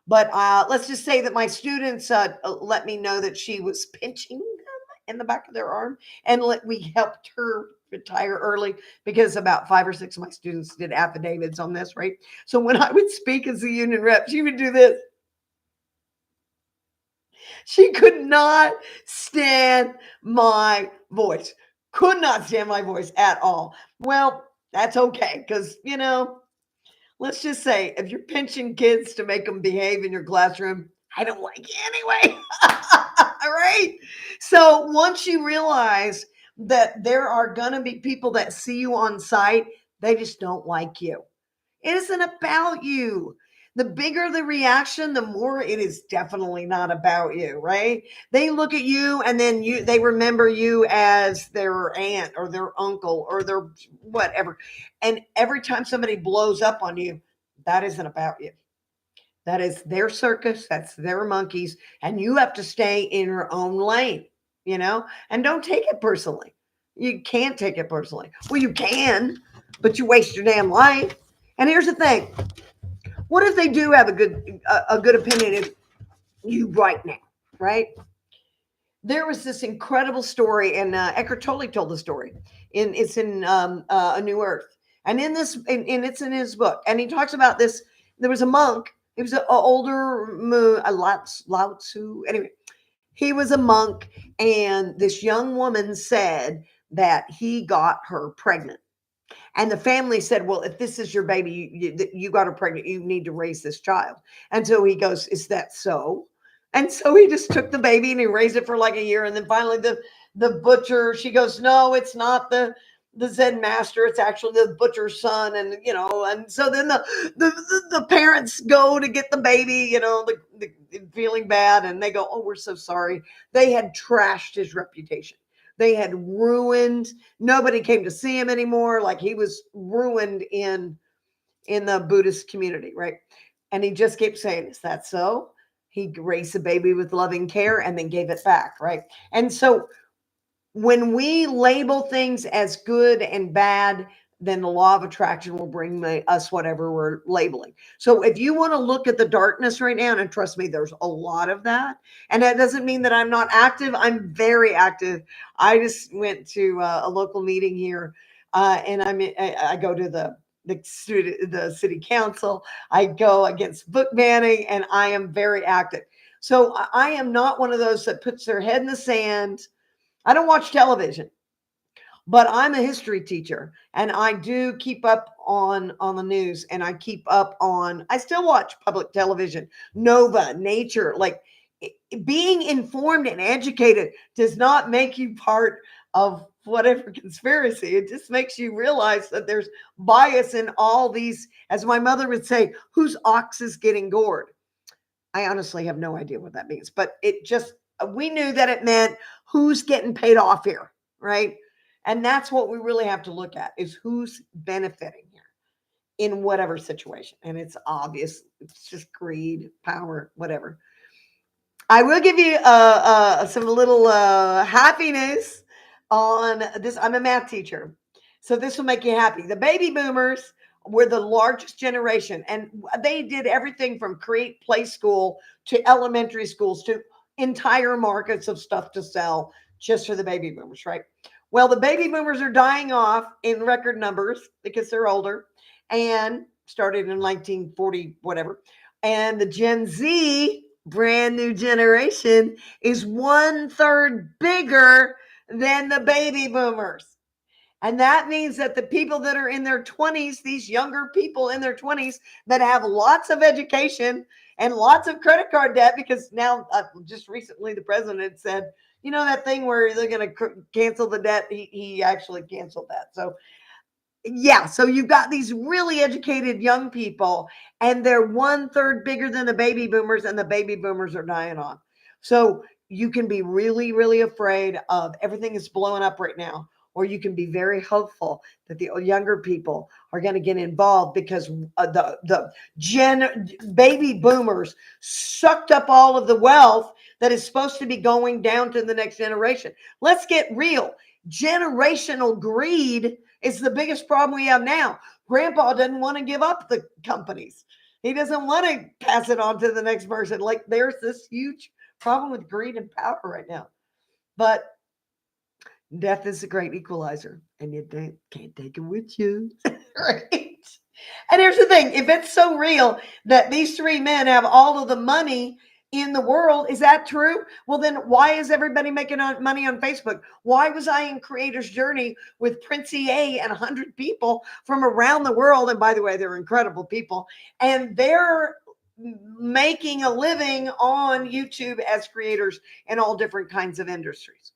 but let's just say that my students let me know that she was pinching them in the back of their arm, and we helped her retire early because about 5 or 6 of my students did affidavits on this, right? So when I would speak as a union rep, she would do this. She could not stand my voice. Could not stand my voice at all. Well, that's okay because, let's just say if you're pinching kids to make them behave in your classroom, I don't like you anyway. All right. So once you realize that there are going to be people that see you on site, they just don't like you. It isn't about you. The bigger the reaction, the more it is definitely not about you, right? They look at you and then they remember you as their aunt or their uncle or their whatever. And every time somebody blows up on you, that isn't about you. That is their circus, that's their monkeys, and you have to stay in your own lane, and don't take it personally. You can't take it personally. Well, you can, but you waste your damn life. And here's the thing: what if they do have a good opinion of you right now, right? There was this incredible story, and Eckhart Tolle told the story. It's in A New Earth, and it's in his book, and he talks about this. There was a monk. He was an older Lao Tzu. Anyway, he was a monk, and this young woman said that he got her pregnant. And the family said, well, if this is your baby, you got her pregnant, you need to raise this child. And so he goes, is that so? And so he just took the baby and he raised it for like a year. And then finally the butcher, she goes, no, it's not the Zen master. It's actually the butcher's son. And so then the parents go to get the baby, feeling bad. And they go, oh, we're so sorry. They had trashed his reputation. They had ruined. Nobody came to see him anymore. Like he was ruined in the Buddhist community, right? And he just kept saying, is that so? He raised the baby with loving care and then gave it back, right? And so when we label things as good and bad, then the law of attraction will bring us whatever we're labeling. So if you want to look at the darkness right now, and trust me, there's a lot of that. And that doesn't mean that I'm not active. I'm very active. I just went to a local meeting here, and I go to the city council. I go against book banning, and I am very active. So I am not one of those that puts their head in the sand. I don't watch television, but I'm a history teacher and I do keep up on the news, and I still watch public television, Nova, Nature. Like being informed and educated does not make you part of whatever conspiracy. It just makes you realize that there's bias in all these, as my mother would say, whose ox is getting gored. I honestly have no idea what that means, but we knew that it meant who's getting paid off here, right? And that's what we really have to look at, is who's benefiting here in whatever situation. And it's obvious. It's just greed, power, whatever. I will give you some little happy news on this. I'm a math teacher, so this will make you happy. The baby boomers were the largest generation, and they did everything from create play school to elementary schools to entire markets of stuff to sell just for the baby boomers, right? Well, the baby boomers are dying off in record numbers because they're older and started in 1940, whatever. And the Gen Z, brand new generation, is 1/3 bigger than the baby boomers. And that means that the people that are in their 20s, these younger people in their 20s that have lots of education and lots of credit card debt, because now just recently the president said, that thing where they're going to cancel the debt, he actually canceled that. So yeah, so you've got these really educated young people, and they're 1/3 bigger than the baby boomers, and the baby boomers are dying off. So you can be really, really afraid of everything is blowing up right now, or you can be very hopeful that the younger people are going to get involved, because the baby boomers sucked up all of the wealth that is supposed to be going down to the next generation. Let's get real. Generational greed is the biggest problem we have now. Grandpa didn't want to give up the companies. He doesn't want to pass it on to the next person. Like there's this huge problem with greed and power right now. But death is a great equalizer, and you can't take it with you. Right? And here's the thing, if it's so real that these three men have all of the money in the world, is that true? Well, then why is everybody making money on Facebook? Why was I in Creator's Journey with Prince EA and 100 people from around the world? And by the way, they're incredible people. And they're making a living on YouTube as creators in all different kinds of industries.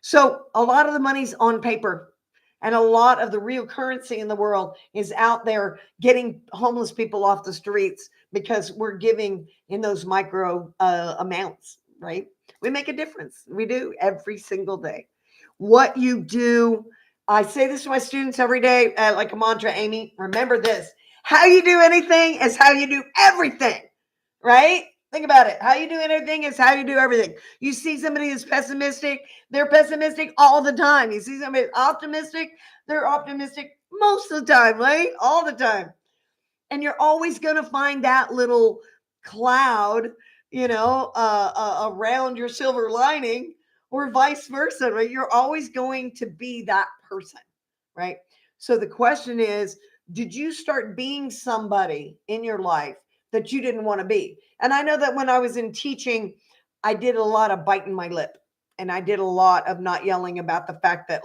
So a lot of the money's on paper. And a lot of the real currency in the world is out there getting homeless people off the streets because we're giving in those micro amounts, right? We make a difference. We do every single day. What you do, I say this to my students every day, like a mantra, Amy, remember this. How you do anything is how you do everything, right? Think about it. How you do anything is how you do everything. You see somebody who's pessimistic, they're pessimistic all the time. You see somebody optimistic, they're optimistic most of the time, right? All the time. And you're always going to find that little cloud, around your silver lining, or vice versa, right? You're always going to be that person, right? So the question is, did you start being somebody in your life that you didn't want to be? And I know that when I was in teaching, I did a lot of biting my lip, and I did a lot of not yelling about the fact that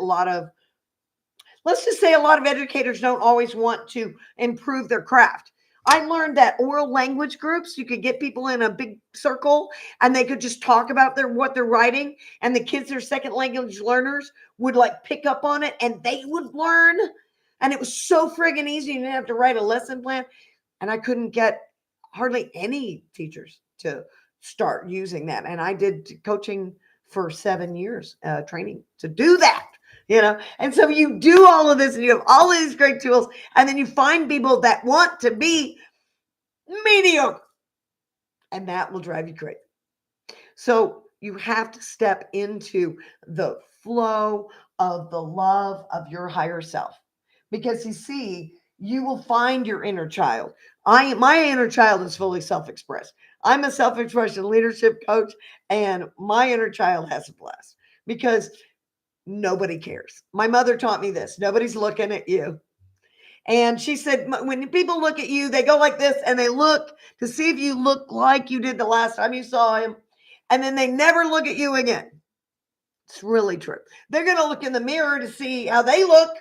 let's just say a lot of educators don't always want to improve their craft. I learned that oral language groups, you could get people in a big circle and they could just talk about what they're writing, and the kids that are second language learners would like pick up on it and they would learn. And it was so friggin' easy. You didn't have to write a lesson plan. And I couldn't get hardly any teachers to start using that. And I did coaching for 7 years, training to do that. And so you do all of this and you have all of these great tools, and then you find people that want to be mediocre, and that will drive you crazy. So you have to step into the flow of the love of your higher self, because you see, you will find your inner child. My inner child is fully self-expressed. I'm a self-expression leadership coach, and my inner child has a blast because nobody cares. My mother taught me this. Nobody's looking at you. And she said, when people look at you, they go like this and they look to see if you look like you did the last time you saw him. And then they never look at you again. It's really true. They're going to look in the mirror to see how they look.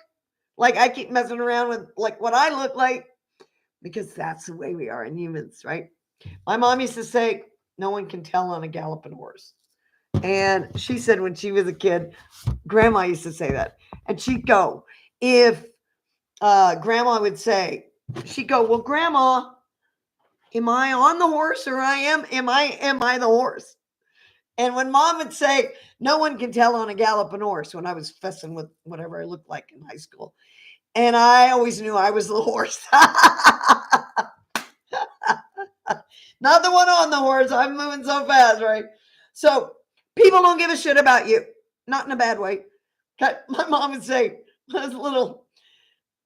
Like I keep messing around with like what I look like, because that's the way we are in humans, right? My mom used to say, no one can tell on a galloping horse. And she said when she was a kid, grandma used to say that. And she'd go, if grandma would say, she'd go, well, grandma, am I on the horse, or am I the horse? And when mom would say, no one can tell on a galloping horse, when I was fussing with whatever I looked like in high school. And I always knew I was the horse. Not the one on the horse. I'm moving so fast, right? So people don't give a shit about you. Not in a bad way. My mom would say, when I was little,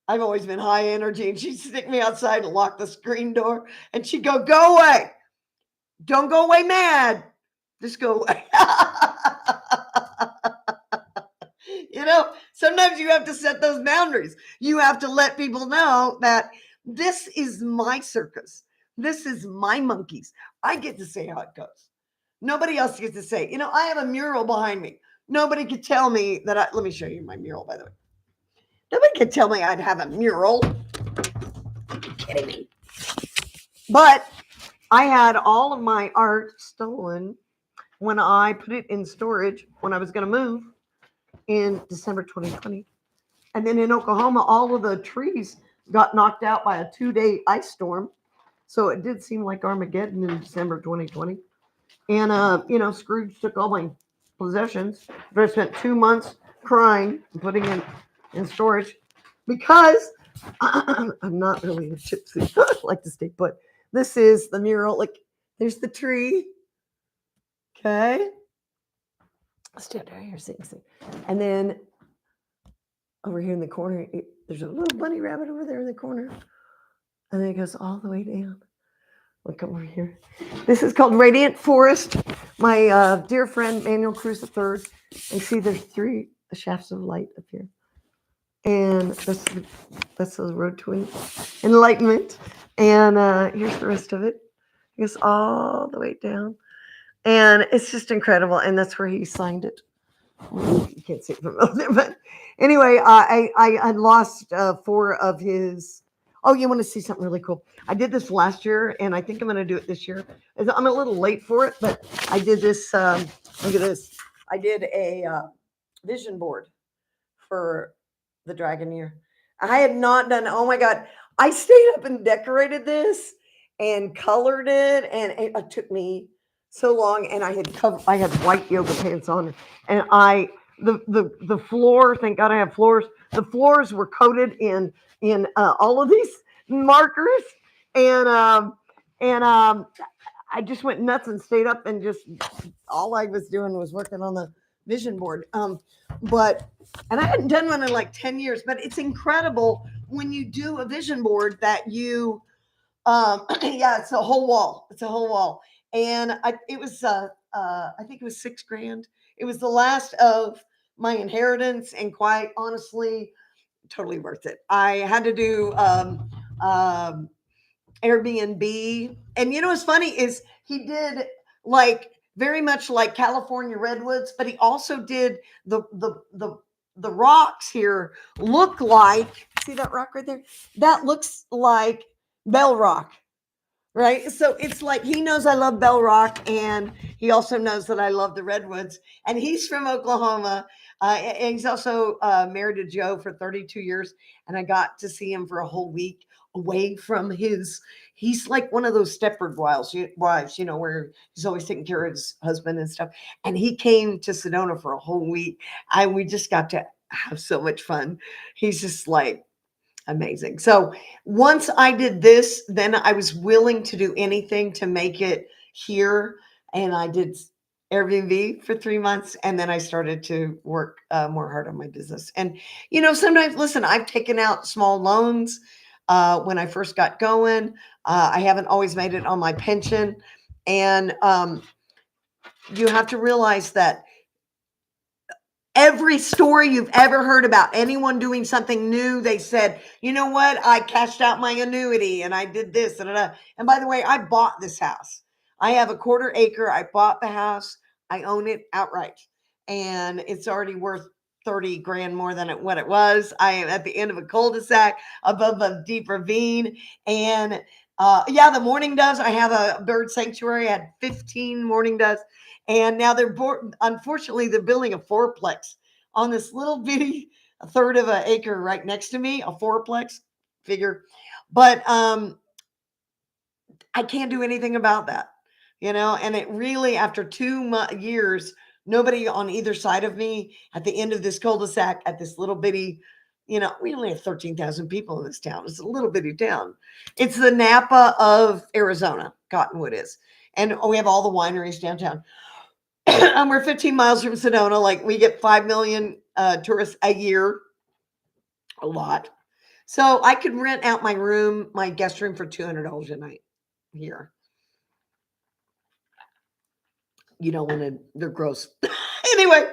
I've always been high energy, and she'd stick me outside and lock the screen door, and she'd go away. Don't go away mad. Just go away. Sometimes you have to set those boundaries. You have to let people know that this is my circus. This is my monkeys. I get to say how it goes. Nobody else gets to say. I have a mural behind me. Nobody could tell me that let me show you my mural, by the way. Nobody could tell me I'd have a mural. Are you kidding me? But I had all of my art stolen when I put it in storage when I was going to move in December 2020. And then in Oklahoma, all of the trees got knocked out by a 2-day ice storm. So it did seem like Armageddon in December 2020. And, Scrooge took all my possessions. But I spent 2 months crying and putting in storage because I'm not really a gypsy. I like to stay put. This is the mural. Like, there's the tree. Okay. Stand right here, see. And then over here in the corner, there's a little bunny rabbit over there in the corner. and then it goes all the way down. Look over here. This is called Radiant Forest. My dear friend Manuel Cruz III. And see, there's three shafts of light up here, and that's the road to enlightenment. And here's the rest of it. It goes all the way down, and it's just incredible. And that's where he signed it. You can't see it from over there, but anyway, I lost four of his. Oh, you want to see something really cool? I did this last year, and I think I'm going to do it this year. I'm a little late for it, but I did this. Look at this. I did a vision board for the dragon year. I had not done. Oh my god! I stayed up and decorated this and colored it, and it took me so long. And I had white yoga pants on, and the floor. Thank God I have floors. The floors were coated in all of these markers, and I just went nuts and stayed up and just all I was doing was working on the vision board. But and I hadn't done one in like 10 years, but it's incredible when you do a vision board that you yeah, it's a whole wall. It's a whole wall. And it was I think it was $6,000. It was the last of my inheritance, and quite honestly, totally worth it. I had to do Airbnb. And you know what's funny is he did like very much like California redwoods, but he also did the rocks here look like, see that rock right there? That looks like Bell Rock. Right. So it's like he knows I love Bell Rock, and he also knows that I love the redwoods. And he's from Oklahoma. And he's also married to Joe for 32 years. And I got to see him for a whole week away from his. He's like one of those Stepford wives, where he's always taking care of his husband and stuff. And he came to Sedona for a whole week. We just got to have so much fun. He's just like, amazing. So once I did this, then I was willing to do anything to make it here. And I did Airbnb for 3 months. And then I started to work more hard on my business. And, sometimes, listen, I've taken out small loans when I first got going. I haven't always made it on my pension. And you have to realize that every story you've ever heard about anyone doing something new, they said, you know what? I cashed out my annuity and I did this. And by the way, I bought this house. I have a 1/4 acre. I bought the house. I own it outright. And it's already worth 30 grand more than what it was. I am at the end of a cul-de-sac above a deep ravine. And yeah, the mourning doves. I have a bird sanctuary. I had 15 mourning doves. And now unfortunately, they're building a fourplex on this little bitty 1/3 of an acre right next to me, a fourplex figure. But I can't do anything about that, and it really, after 2 years, nobody on either side of me at the end of this cul-de-sac at this little bitty, we only have 13,000 people in this town. It's a little bitty town. It's the Napa of Arizona, Cottonwood is. And we have all the wineries downtown. We're 15 miles from Sedona. Like, we get 5 million tourists a year, a lot. So I could rent out my guest room for $200 a night here. You don't want to, they're gross. Anyway,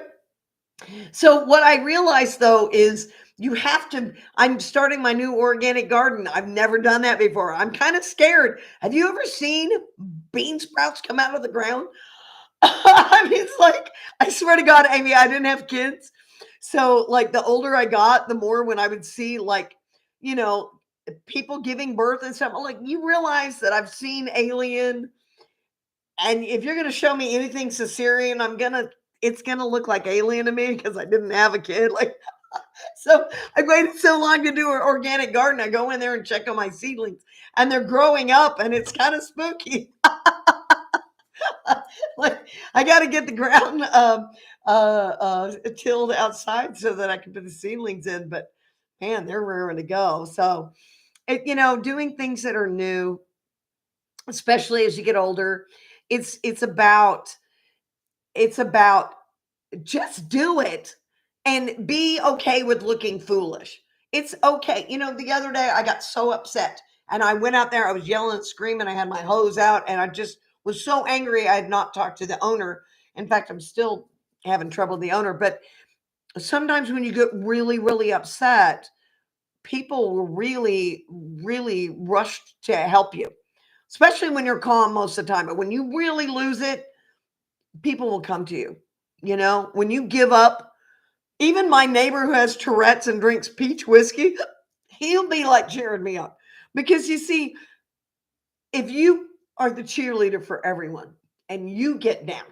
so what I realized though is I'm starting my new organic garden. I've never done that before. I'm kind of scared. Have you ever seen bean sprouts come out of the ground? I mean, it's like, I swear to God, Amy, I didn't have kids. So, like, the older I got, the more when I would see, like, people giving birth and stuff, I'm like, you realize that I've seen Alien. And if you're going to show me anything cesarean, it's going to look like Alien to me because I didn't have a kid. Like, so I waited so long to do an organic garden. I go in there and check on my seedlings, and they're growing up, and it's kind of spooky. Like, I got to get the ground tilled outside so that I can put the seedlings in. But man, they're raring to go. So, doing things that are new, especially as you get older, it's about just do it and be okay with looking foolish. It's okay. The other day I got so upset And I went out there, I was yelling and screaming, I had my hose out, and I just was so angry I had not talked to the owner. In fact, I'm still having trouble with the owner. But sometimes when you get really, really upset, people will really, really rush to help you, especially when you're calm most of the time. But when you really lose it, people will come to you. You know, when you give up, even my neighbor who has Tourette's and drinks peach whiskey, he'll be like cheering me up. Because you see, if you are the cheerleader for everyone and you get down,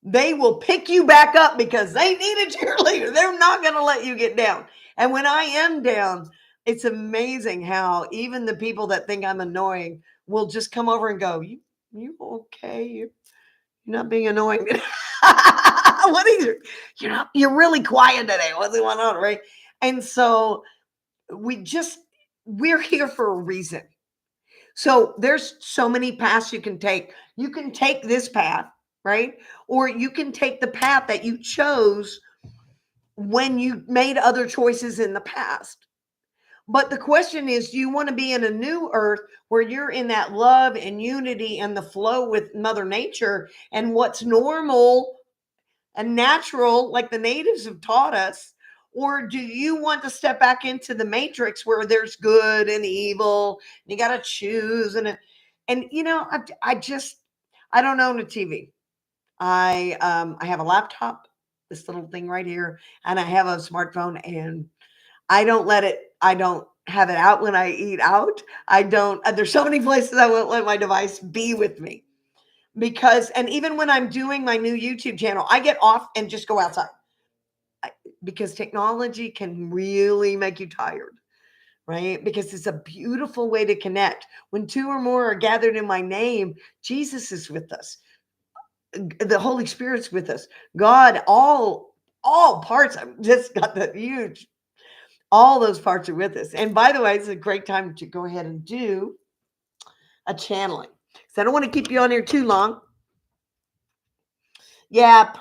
they will pick you back up because they need a cheerleader. They're not going to let you get down. And when I am down, it's amazing how even the people that think I'm annoying will just come over and go, you okay? You're not being annoying. What is it? You're really quiet today. What's going on, right? And so we're here for a reason. So there's so many paths you can take. You can take this path, right? Or you can take the path that you chose when you made other choices in the past. But the question is, do you want to be in a new earth where you're in that love and unity and the flow with Mother Nature and what's normal and natural, like the natives have taught us? Or do you want to step back into the matrix where there's good and evil? And you got to choose. And you know, I don't own a TV. I have a laptop, this little thing right here, and I have a smartphone, and I don't have it out when I eat out. I don't, there's so many places I won't let my device be with me because, and even when I'm doing my new YouTube channel, I get off and just go outside because technology can really make you tired, right? Because it's a beautiful way to connect. When two or more are gathered in my name, Jesus is with us. The Holy Spirit's with us. God, all parts. I've just got the huge, all those parts are with us. And by the way, it's a great time to go ahead and do a channeling. So I don't want to keep you on here too long. Yeah,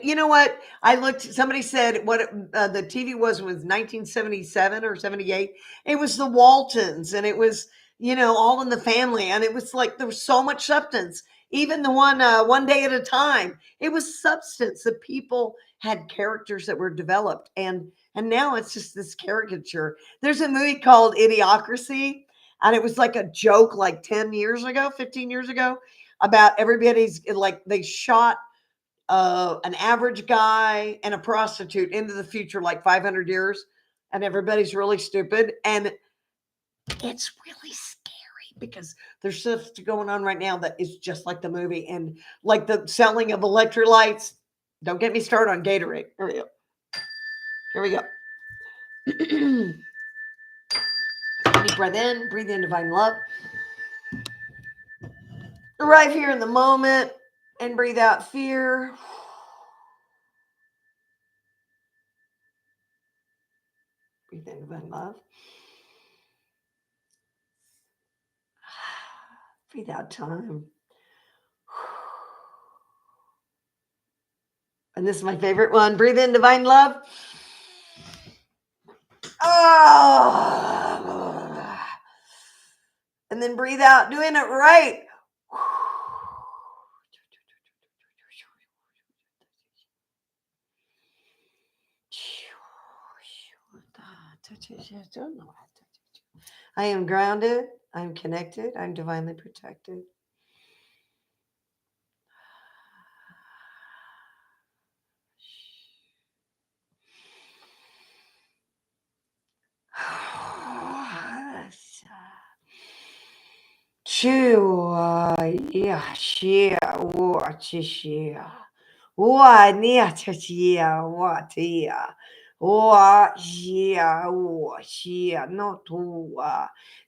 you know what? I looked, somebody said what the TV was 1977 or 78. It was the Waltons, and it was, you know, All in the Family. And it was like, there was so much substance. Even the One Day at a Time, it was substance. The people had characters that were developed. And now it's just this caricature. There's a movie called Idiocracy, and it was like a joke like 10 years ago, 15 years ago, about everybody's like, they shot an average guy and a prostitute into the future like 500 years, and everybody's really stupid. And it's really scary because there's stuff going on right now that is just like the movie, and like the selling of electrolytes. Don't get me started on Gatorade. Here we go. Here we go. Deep breath in, breathe in divine love. Arrive here in the moment and breathe out fear. Breathe in divine love. Breathe out time. And this is my favorite one. Breathe in divine love. Oh. And then breathe out, doing it right. I am grounded. I'm connected. I'm divinely protected.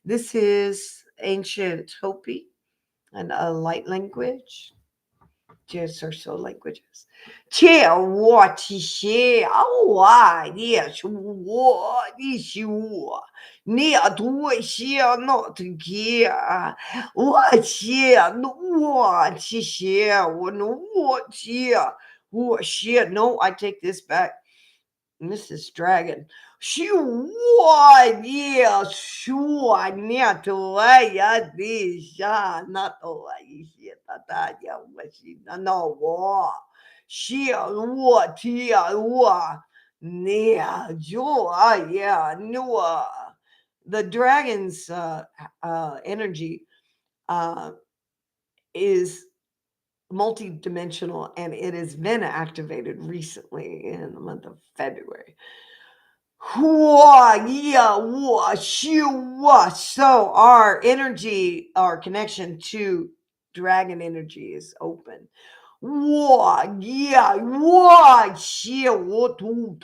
This is ancient Hopi and a light language. Just are so languages. Che wa chi she wa yes wa shi wa ni a du shi no to ki wa chi no wa chi she wa no wa chi wa she no I take this back. Mrs. Dragon. Shua dia shua nia toa ya di sha na toa ishi tata ya washi na no wa shia lua tia lua nia joa ya nua. The dragon's energy uh, is multidimensional, and it has been activated recently in the month of February. Hua, yeah, wah, shoo, wah. So our energy, our connection to dragon energy is open. Wah, yeah, wah, xia, wo, tu,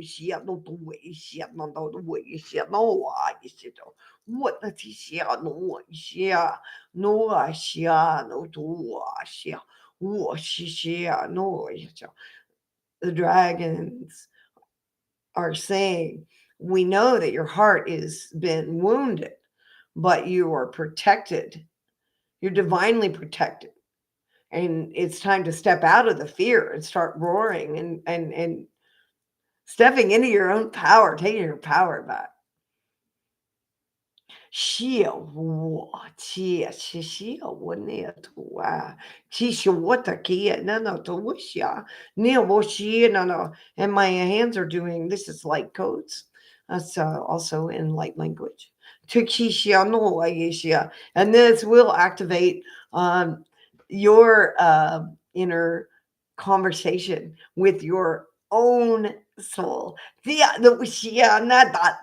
xia, no, tu, wei, xia, no, no, tu, wei, xia, no, wah, xia, no, what, the, ti, xia, no, xia, no, xia, no, tu, xia, wah, xia, no, xia. The dragons are saying, we know that your heart has been wounded, but you are protected. You're divinely protected. And it's time to step out of the fear and start roaring and stepping into your own power, taking your power back. 是我切是是我那图啊，其实我的kid no no to wish ya near no no, and my hands are doing this is light codes. That's also in light language. Tukisha no Aisha. And this will activate your inner conversation with your own soul. The Shia nada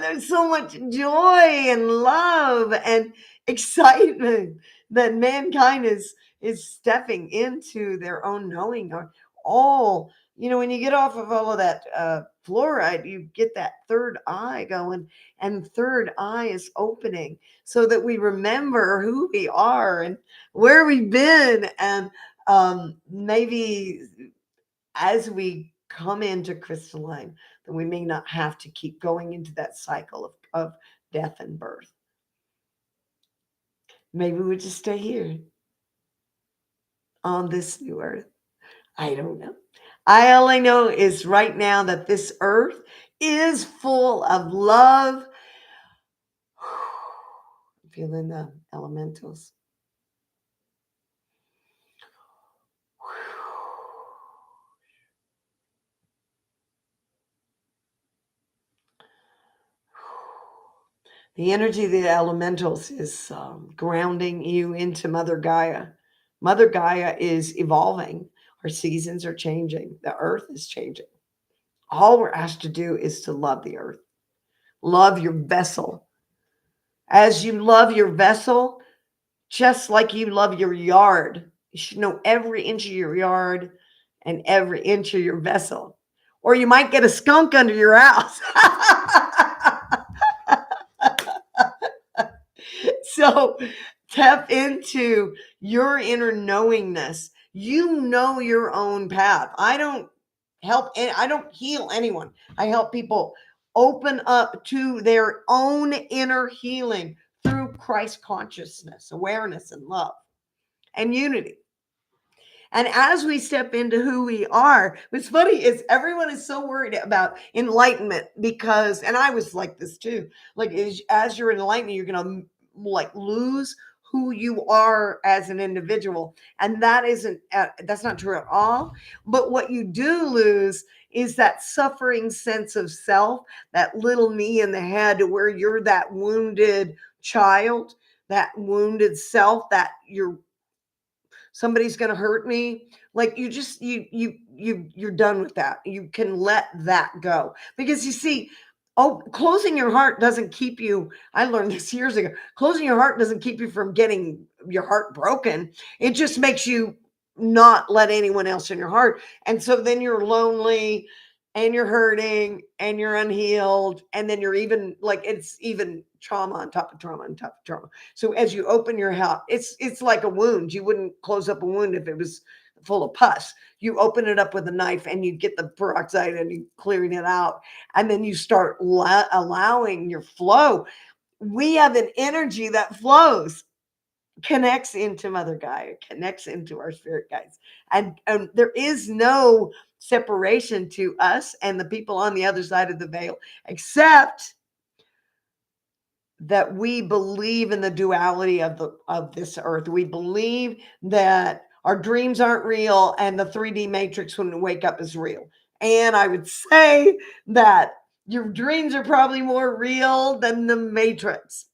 there's so much joy and love and excitement that mankind is stepping into their own knowing. Or all, when you get off of all of that fluoride, you get that third eye going, and third eye is opening so that we remember who we are and where we've been, and maybe as we come into crystalline, that we may not have to keep going into that cycle of death and birth. Maybe we just stay here on this new earth. I don't know. All I know is right now that this earth is full of love. I'm feeling the elementals. The energy of the elementals is grounding you into Mother Gaia. Mother Gaia is evolving. Our seasons are changing. The earth is changing. All we're asked to do is to love the earth, love your vessel. As you love your vessel, just like you love your yard, you should know every inch of your yard and every inch of your vessel, or you might get a skunk under your house. So tap into your inner knowingness. You know your own path. I don't heal anyone. I help people open up to their own inner healing through Christ consciousness, awareness, and love and unity. And as we step into who we are, what's funny is everyone is so worried about enlightenment because, and I was like this too, like as you're enlightened, you're going to like lose who you are as an individual. And that's not true at all. But what you do lose is that suffering sense of self, that little me in the head where you're that wounded child, that wounded self, that somebody's going to hurt me. Like you're done with that. You can let that go, because you see, closing your heart doesn't keep you. I learned this years ago. Closing your heart doesn't keep you from getting your heart broken. It just makes you not let anyone else in your heart. And so then you're lonely and you're hurting and you're unhealed. And then you're even like, it's even trauma on top of trauma on top of trauma. So as you open your heart, it's like a wound. You wouldn't close up a wound if it was full of pus. You open it up with a knife and you get the peroxide and you clearing it out. And then you start allowing your flow. We have an energy that flows. connects into Mother Gaia, connects into our spirit guides. And there is no separation to us and the people on the other side of the veil, except that we believe in the duality of this earth. We believe that our dreams aren't real and the 3D matrix when we wake up is real. And I would say that your dreams are probably more real than the matrix.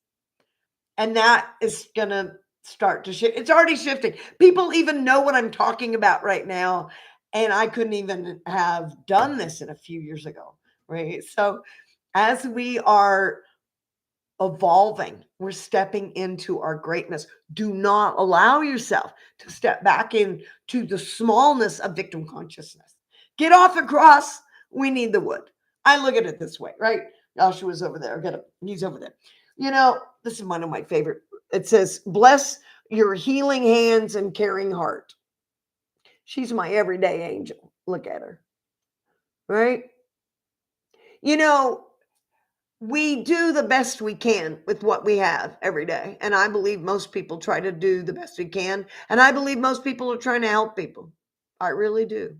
And that is going to start to shift. It's already shifting. People even know what I'm talking about right now. And I couldn't even have done this in a few years ago. Right. So as we are evolving, we're stepping into our greatness. Do not allow yourself to step back into the smallness of victim consciousness. Get off the cross. We need the wood. I look at it this way, right? Joshua's over there. He's over there. This is one of my favorite. It says, bless your healing hands and caring heart. She's my everyday angel. Look at her. Right? We do the best we can with what we have every day. And I believe most people try to do the best we can. And I believe most people are trying to help people. I really do.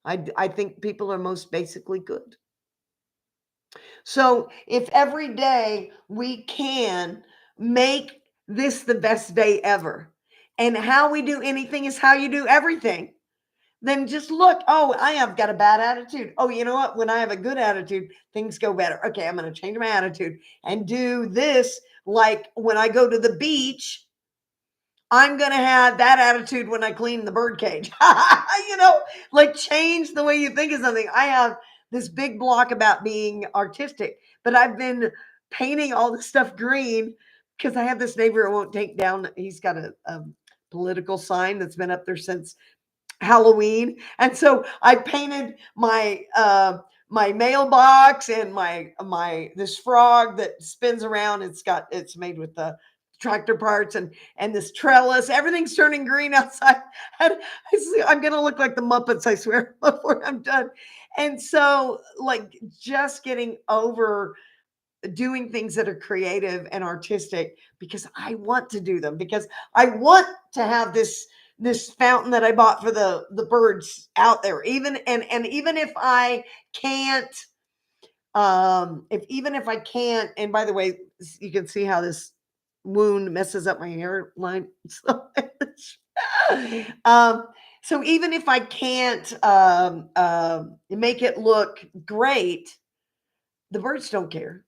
I think people are most basically good. So if every day we can make this the best day ever, and how we do anything is how you do everything, then just look, oh, I have got a bad attitude. Oh, you know what? When I have a good attitude, things go better. Okay, I'm going to change my attitude and do this. Like when I go to the beach, I'm going to have that attitude when I clean the bird cage. Like change the way you think of something. I have this big block about being artistic, but I've been painting all this stuff green because I have this neighbor who won't take down. He's got a political sign that's been up there since Halloween. And so I painted my mailbox and my this frog that spins around. It's made with the tractor parts and this trellis. Everything's turning green outside. And I'm gonna look like the Muppets, I swear, before I'm done. And so like just getting over doing things that are creative and artistic because I want to do them, because I want to have this fountain that I bought for the birds out there. Even if I can't, if I can't, and by the way, you can see how this wound messes up my hairline. um, so even if I can't make it look great, the birds don't care.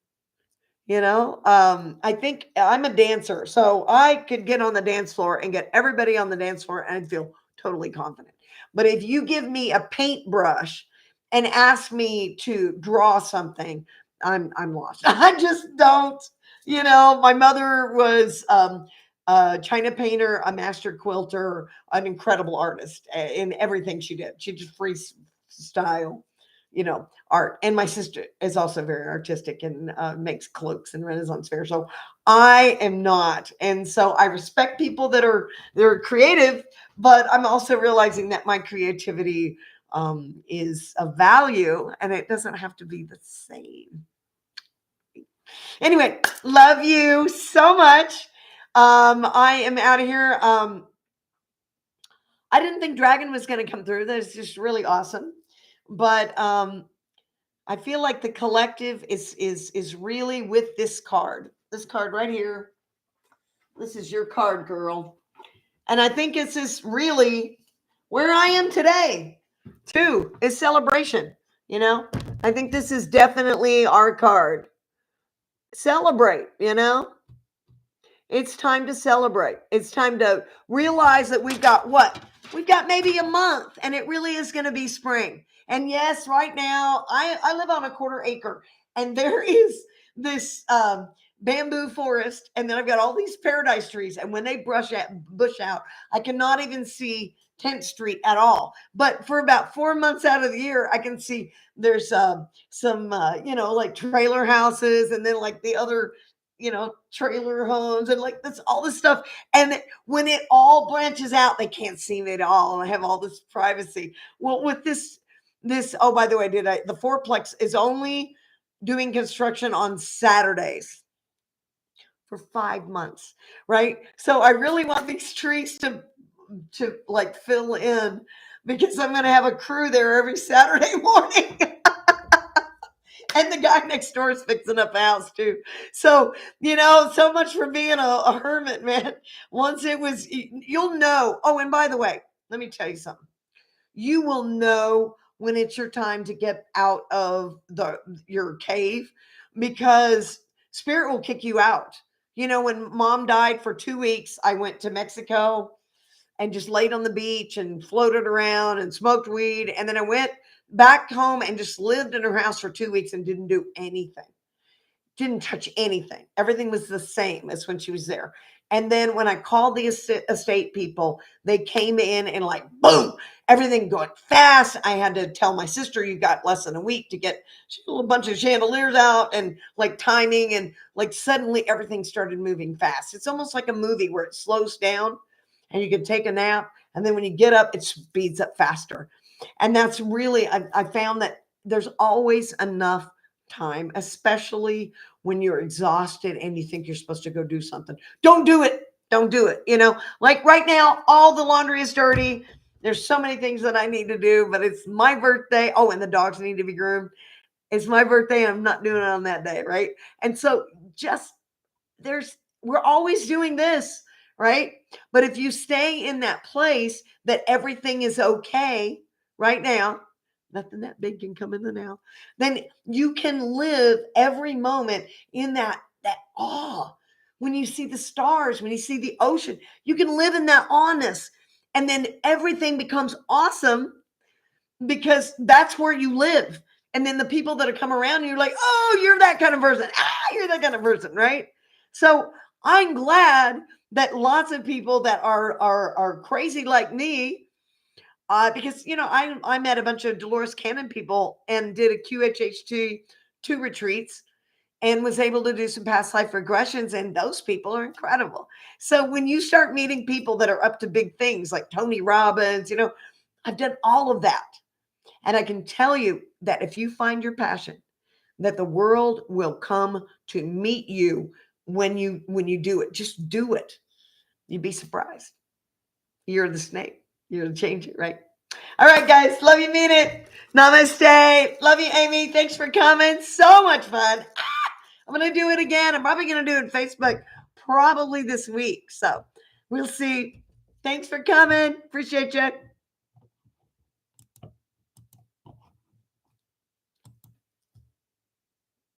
I think I'm a dancer, so I could get on the dance floor and get everybody on the dance floor and I'd feel totally confident. But if you give me a paintbrush and ask me to draw something, I'm lost. I just don't. My mother was a China painter, a master quilter, an incredible artist in everything she did. She just freestyle, art. And my sister is also very artistic and makes cloaks and Renaissance fair. So I am not. And so I respect people they're creative, but I'm also realizing that my creativity is of value and it doesn't have to be the same. Anyway, love you so much. I am out of here. I didn't think Dragon was going to come through. That's just really awesome. But I feel like the collective is really with this card. This card right here. This is your card, girl. And I think this is really where I am today, too, is celebration. I think this is definitely our card. Celebrate, It's time to celebrate. It's time to realize that we've got what? We've got maybe a month and it really is going to be spring. And yes, right now I live on a quarter acre and there is this bamboo forest. And then I've got all these paradise trees. And when they bush out, I cannot even see 10th Street at all. But for about 4 months out of the year, I can see there's some, like trailer houses and then like the other trailer homes and like this, all this stuff. And when it all branches out, they can't see me at all. And I have all this privacy. Well, with this, oh, by the way, the fourplex is only doing construction on Saturdays. for 5 months, right? So I really want these trees to like fill in because I'm going to have a crew there every Saturday morning. And the guy next door is fixing up a house too. So, so much for being a hermit, man. Once it was, you'll know. Oh, and by the way, let me tell you something. You will know when it's your time to get out of your cave because spirit will kick you out. When mom died for 2 weeks, I went to Mexico and just laid on the beach and floated around and smoked weed. And then I went back home and just lived in her house for 2 weeks and didn't do anything. Didn't touch anything. Everything was the same as when she was there. And then when I called the estate people, they came in and like, boom, everything going fast. I had to tell my sister, you got less than a week to get a bunch of chandeliers out and like timing. And like suddenly everything started moving fast. It's almost like a movie where it slows down and you can take a nap. And then when you get up, it speeds up faster. And that's really, I found that there's always enough time, especially when you're exhausted and you think you're supposed to go do something. Don't do it. Don't do it. Like right now, all the laundry is dirty. There's so many things that I need to do, but it's my birthday. Oh, and the dogs need to be groomed. It's my birthday. I'm not doing it on that day. Right. And so just we're always doing this. Right. But if you stay in that place that everything is okay right now, nothing that big can come in the now, then you can live every moment in that awe. When you see the stars, when you see the ocean, you can live in that awness. And then everything becomes awesome because that's where you live. And then the people that are come around, you're like, oh, you're that kind of person. You're that kind of person, right? So I'm glad that lots of people that are crazy like me, because I met a bunch of Dolores Cannon people and did a QHHT 2 retreats and was able to do some past life regressions, and those people are incredible. So when you start meeting people that are up to big things like Tony Robbins, I've done all of that. And I can tell you that if you find your passion, that the world will come to meet you when you do it. Just do it. You'd be surprised. You're the snake. You're the changer, right? All right, guys. Love you, mean it. Namaste. Love you, Amy. Thanks for coming. So much fun. I'm going to do it again. I'm probably going to do it on Facebook probably this week. So we'll see. Thanks for coming. Appreciate you.